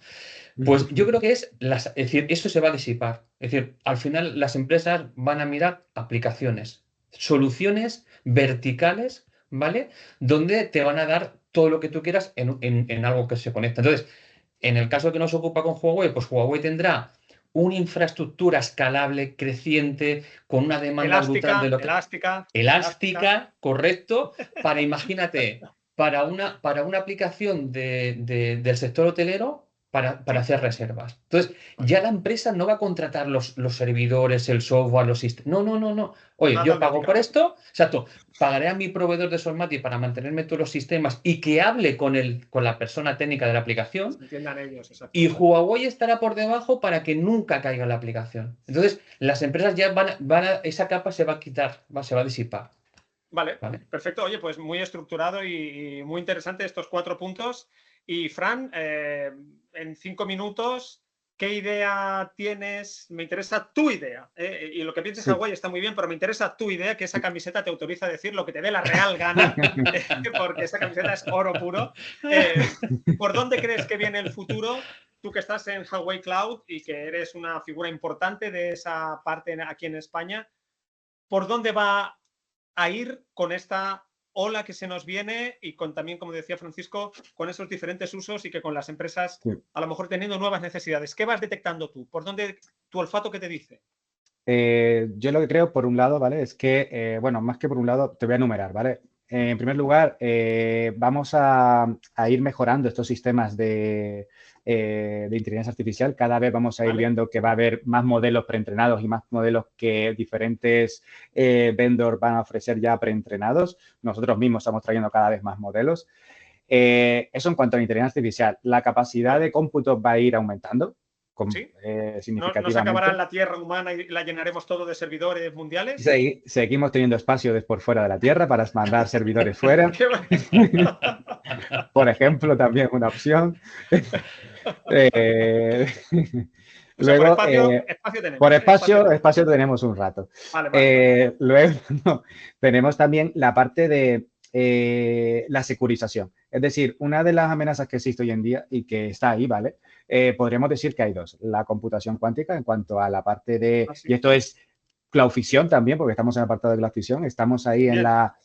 Pues yo creo que es decir, eso se va a disipar. Es decir, al final las empresas van a mirar aplicaciones, soluciones verticales, ¿vale? Donde te van a dar todo lo que tú quieras en algo que se conecta. Entonces, en el caso que nos ocupa con Huawei, pues Huawei tendrá una infraestructura escalable, creciente, con una demanda brutal de lo que... Elástica, correcto, para, imagínate, para una aplicación del sector hotelero, para hacer reservas. Entonces, ya la empresa no va a contratar los servidores, el software, los sistemas. No. Oye, yo pago por esto, exacto, pagaré a mi proveedor de Solmati para mantenerme todos los sistemas y que hable con la persona técnica de la aplicación. Entiendan ellos, exacto. Y Huawei estará por debajo para que nunca caiga la aplicación. Entonces, las empresas ya esa capa se va a quitar, se va a disipar. Vale, perfecto. Oye, pues muy estructurado y muy interesante estos 4 puntos. Y Fran, en 5 minutos, ¿qué idea tienes? Me interesa tu idea. Y lo que pienses, Huawei está muy bien, pero me interesa tu idea, que esa camiseta te autoriza a decir lo que te dé la real gana, porque esa camiseta es oro puro. ¿Por dónde crees que viene el futuro? Tú que estás en Huawei Cloud y que eres una figura importante de esa parte aquí en España, ¿por dónde va a ir con esta ola que se nos viene y con también, como decía Francisco, con esos diferentes usos y que con las empresas a lo mejor teniendo nuevas necesidades? ¿Qué vas detectando tú? ¿Por dónde tu olfato qué te dice? Yo lo que creo, por un lado, ¿vale? Es que, bueno, más que por un lado, te voy a enumerar, ¿vale? En primer lugar, vamos a ir mejorando estos sistemas de inteligencia artificial. Cada vez vamos a ir viendo que va a haber más modelos preentrenados y más modelos que diferentes vendors van a ofrecer ya preentrenados. Nosotros mismos estamos trayendo cada vez más modelos. Eso en cuanto a la inteligencia artificial. La capacidad de cómputo va a ir aumentando. ¿Sí? Significativamente. ¿No se acabará la Tierra humana y la llenaremos todo de servidores mundiales? Seguimos teniendo espacio por fuera de la Tierra para mandar servidores fuera. Por ejemplo, también una opción. O sea, por Luego, espacio tenemos. por espacio tenemos un rato. Vale. Luego tenemos también la parte de la securización. Es decir, una de las amenazas que existe hoy en día y que está ahí, ¿vale? Podríamos decir que hay dos. La computación cuántica en cuanto a la parte de... ¿Ah, sí? Y esto es cloud ficción también, porque estamos en el apartado de cloud ficción. Estamos ahí en la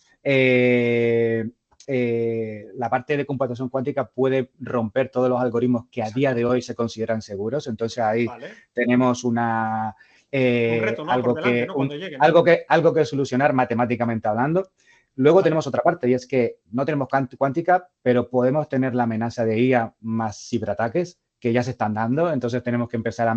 parte de computación cuántica puede romper todos los algoritmos que a día de hoy se consideran seguros. Entonces ahí tenemos una... un reto, ¿no? algo, por delante, que, ¿no? Cuando llegue, ¿no? algo que solucionar matemáticamente hablando. Luego tenemos otra parte y es que no tenemos cuántica, pero podemos tener la amenaza de IA más ciberataques que ya se están dando. Entonces tenemos que empezar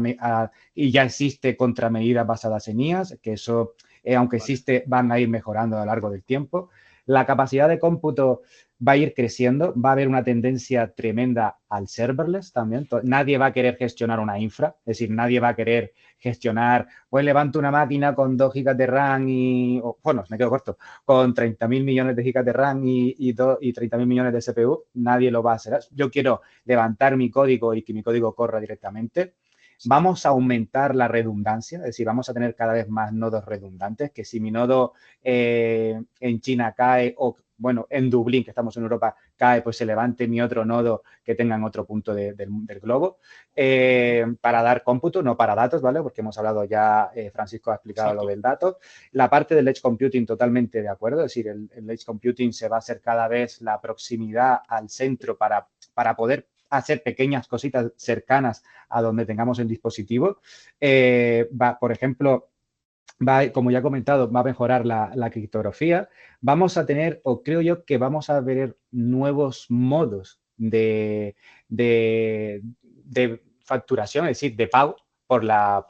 y ya existe contramedidas basadas en IAs, que eso, aunque existe, van a ir mejorando a lo largo del tiempo. La capacidad de cómputo va a ir creciendo, va a haber una tendencia tremenda al serverless también. Nadie va a querer gestionar una infra, es decir, nadie va a querer gestionar, pues levanto una máquina con 2 gigas de RAM bueno, me quedo corto, con 30.000 millones de gigas de RAM y 30.000 millones de CPU, nadie lo va a hacer. Yo quiero levantar mi código y que mi código corra directamente. Vamos a aumentar la redundancia, es decir, vamos a tener cada vez más nodos redundantes, que si mi nodo en China cae o, bueno, en Dublín, que estamos en Europa, cae, pues se levante mi otro nodo que tenga en otro punto del globo para dar cómputo, no para datos, ¿vale? Porque hemos hablado ya, Francisco ha explicado lo del dato. La parte del edge computing, totalmente de acuerdo, es decir, el edge computing se va a hacer cada vez la proximidad al centro para poder hacer pequeñas cositas cercanas a donde tengamos el dispositivo. Por ejemplo, como ya he comentado, va a mejorar la criptografía. Vamos a tener, o creo yo que vamos a ver nuevos modos de facturación, es decir, de pago por las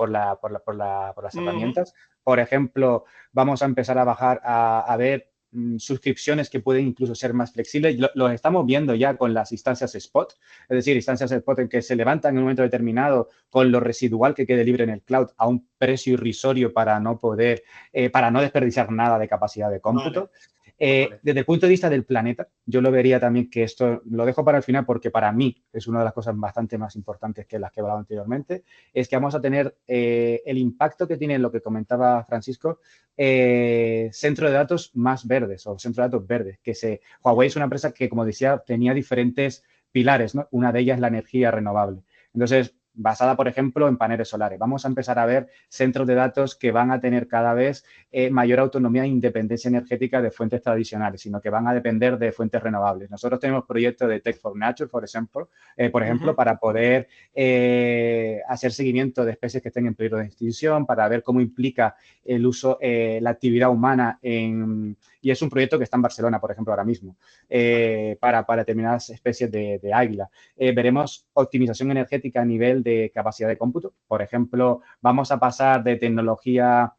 herramientas. Por ejemplo, vamos a empezar a ver suscripciones que pueden incluso ser más flexibles. Lo estamos viendo ya con las instancias spot, es decir, instancias spot en que se levantan en un momento determinado con lo residual que quede libre en el cloud a un precio irrisorio para no desperdiciar nada de capacidad de cómputo. Desde el punto de vista del planeta, yo lo vería también que esto, lo dejo para el final porque para mí es una de las cosas bastante más importantes que las que he hablado anteriormente, es que vamos a tener el impacto que tiene lo que comentaba Francisco, centro de datos más verdes o centro de datos verdes, Huawei es una empresa que, como decía, tenía diferentes pilares, ¿no? Una de ellas es la energía renovable. Entonces, basada, por ejemplo, en paneles solares. Vamos a empezar a ver centros de datos que van a tener cada vez mayor autonomía e independencia energética de fuentes tradicionales, sino que van a depender de fuentes renovables. Nosotros tenemos proyectos de Tech for Nature, por ejemplo, para poder hacer seguimiento de especies que estén en peligro de extinción, para ver cómo implica el uso, la actividad humana y es un proyecto que está en Barcelona, por ejemplo, ahora mismo, para determinadas especies de águila. Veremos optimización energética a nivel de capacidad de cómputo. Por ejemplo, vamos a pasar de tecnología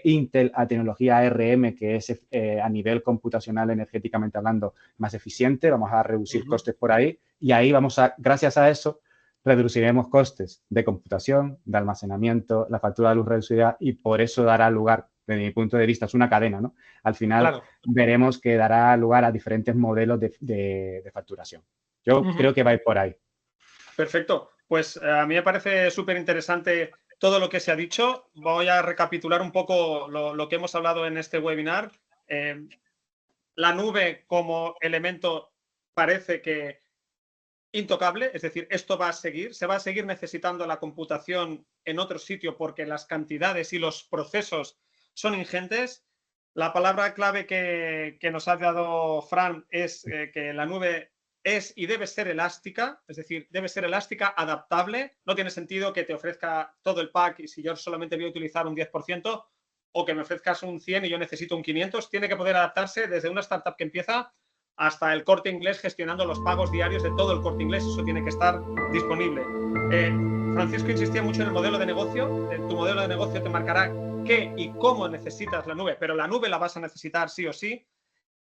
Intel a tecnología ARM, que es a nivel computacional, energéticamente hablando, más eficiente. Vamos a reducir costes por ahí y ahí gracias a eso, reduciremos costes de computación, de almacenamiento, la factura de luz reducida y por eso dará lugar, desde mi punto de vista, es una cadena, ¿no? Al final veremos que dará lugar a diferentes modelos de facturación. Yo creo que va a ir por ahí. Perfecto. Pues a mí me parece súper interesante todo lo que se ha dicho. Voy a recapitular un poco lo que hemos hablado en este webinar. La nube como elemento parece que intocable, es decir, esto va a seguir, se va a seguir necesitando la computación en otro sitio porque las cantidades y los procesos son ingentes. La palabra clave que nos ha dado Fran es que la nube es y debe ser elástica, es decir, debe ser elástica, adaptable. No tiene sentido que te ofrezca todo el pack y si yo solamente voy a utilizar un 10%, o que me ofrezcas un 100 y yo necesito un 500, tiene que poder adaptarse desde una startup que empieza hasta el Corte Inglés gestionando los pagos diarios de todo el Corte Inglés. Eso tiene que estar disponible. Francisco insistía mucho en el modelo de negocio. Tu modelo de negocio te marcará qué y cómo necesitas la nube, pero la nube la vas a necesitar sí o sí.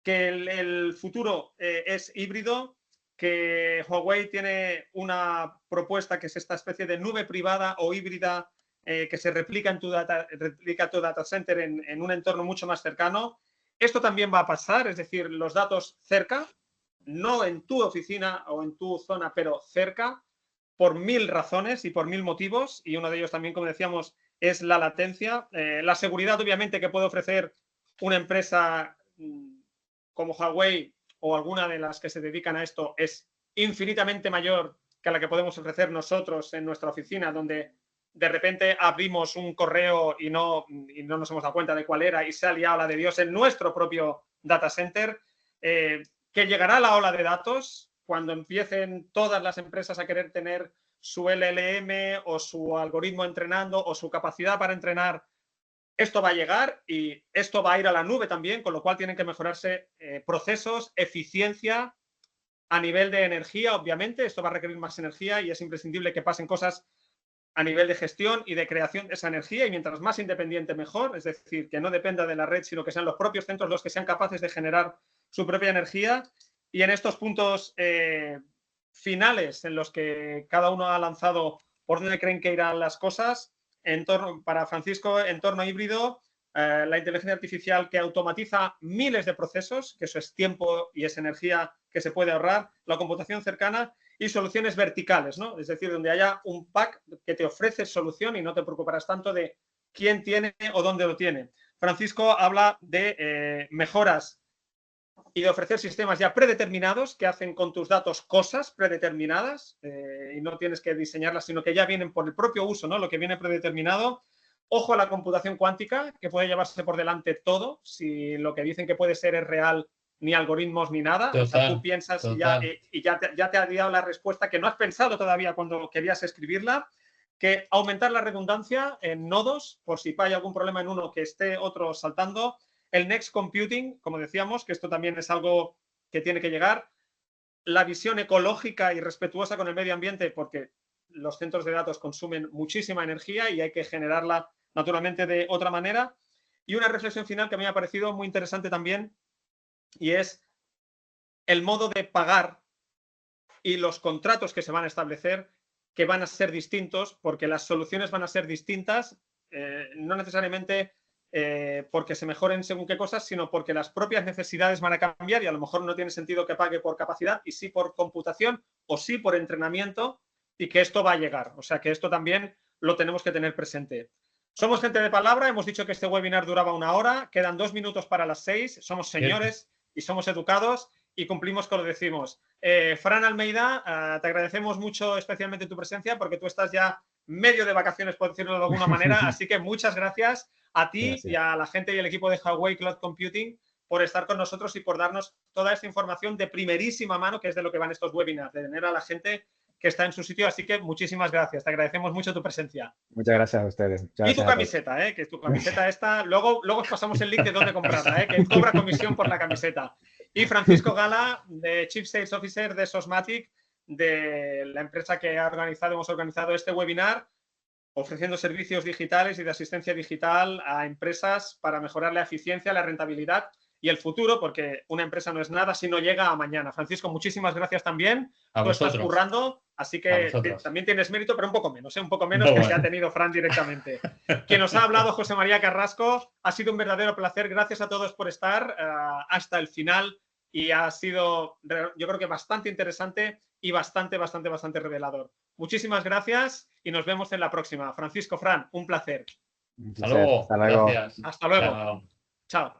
Que el futuro es híbrido, que Huawei tiene una propuesta que es esta especie de nube privada o híbrida que se replica tu data center en un entorno mucho más cercano. Esto también va a pasar, es decir, los datos cerca, no en tu oficina o en tu zona, pero cerca. por 1000 razones y por 1000 motivos, y uno de ellos también, como decíamos, es la latencia. La seguridad, obviamente, que puede ofrecer una empresa como Huawei o alguna de las que se dedican a esto es infinitamente mayor que la que podemos ofrecer nosotros en nuestra oficina, donde de repente abrimos un correo y no nos hemos dado cuenta de cuál era y se ha liado la de Dios en nuestro propio data center. Que llegará la ola de datos cuando empiecen todas las empresas a querer tener su LLM o su algoritmo entrenando o su capacidad para entrenar. Esto va a llegar y esto va a ir a la nube también, con lo cual tienen que mejorarse procesos, eficiencia a nivel de energía, obviamente. Esto va a requerir más energía y es imprescindible que pasen cosas a nivel de gestión y de creación de esa energía, y mientras más independiente mejor, es decir, que no dependa de la red, sino que sean los propios centros los que sean capaces de generar su propia energía. Y en estos puntos finales en los que cada uno ha lanzado por dónde creen que irán las cosas, para Francisco, entorno híbrido, la inteligencia artificial que automatiza miles de procesos, que eso es tiempo y es energía que se puede ahorrar, la computación cercana y soluciones verticales, ¿no? Es decir, donde haya un pack que te ofrece solución y no te preocuparás tanto de quién tiene o dónde lo tiene. Francisco habla de mejoras y de ofrecer sistemas ya predeterminados que hacen con tus datos cosas predeterminadas y no tienes que diseñarlas, sino que ya vienen por el propio uso, ¿no? Lo que viene predeterminado. Ojo a la computación cuántica, que puede llevarse por delante todo, si lo que dicen que puede ser es real, ni algoritmos ni nada. Total, o sea, tú piensas y ya te ha dado la respuesta que no has pensado todavía cuando querías escribirla, que aumentar la redundancia en nodos, por si hay algún problema en uno que esté otro saltando. El Next Computing, como decíamos, que esto también es algo que tiene que llegar. La visión ecológica y respetuosa con el medio ambiente, porque los centros de datos consumen muchísima energía y hay que generarla naturalmente de otra manera. Y una reflexión final que a mí me ha parecido muy interesante también, y es el modo de pagar y los contratos que se van a establecer, que van a ser distintos, porque las soluciones van a ser distintas, no necesariamente porque se mejoren según qué cosas, sino porque las propias necesidades van a cambiar y a lo mejor no tiene sentido que pague por capacidad y sí por computación o sí por entrenamiento, y que esto va a llegar. O sea que esto también lo tenemos que tener presente. Somos gente de palabra, hemos dicho que este webinar duraba 1 hora, quedan 2 minutos para las 6, somos señores y somos educados y cumplimos con lo que decimos. Fran Almeida, te agradecemos mucho especialmente tu presencia porque tú estás ya medio de vacaciones, por decirlo de alguna manera, así que muchas gracias a ti y a la gente y el equipo de Huawei Cloud Computing por estar con nosotros y por darnos toda esta información de primerísima mano, que es de lo que van estos webinars, de tener a la gente que está en su sitio, así que muchísimas gracias, te agradecemos mucho tu presencia. Muchas gracias a ustedes. Y tu camiseta, que tu camiseta esta, luego os pasamos el link de dónde comprarla, que cobra comisión por la camiseta. Y Francisco Gala, de Chief Sales Officer de Sosmatic, de la empresa que hemos organizado este webinar, ofreciendo servicios digitales y de asistencia digital a empresas para mejorar la eficiencia, la rentabilidad y el futuro, porque una empresa no es nada si no llega a mañana. Francisco, muchísimas gracias también. A vosotros. Estás currando, así que también tienes mérito, pero un poco menos, un poco menos que ha tenido Fran directamente. Quien nos ha hablado, José María Carrasco, ha sido un verdadero placer. Gracias a todos por estar hasta el final y ha sido, yo creo que bastante interesante y bastante revelador. Muchísimas gracias y nos vemos en la próxima. Francisco, Fran, un placer. Hasta luego. Hasta luego. Gracias. Hasta luego. Chao. Chao.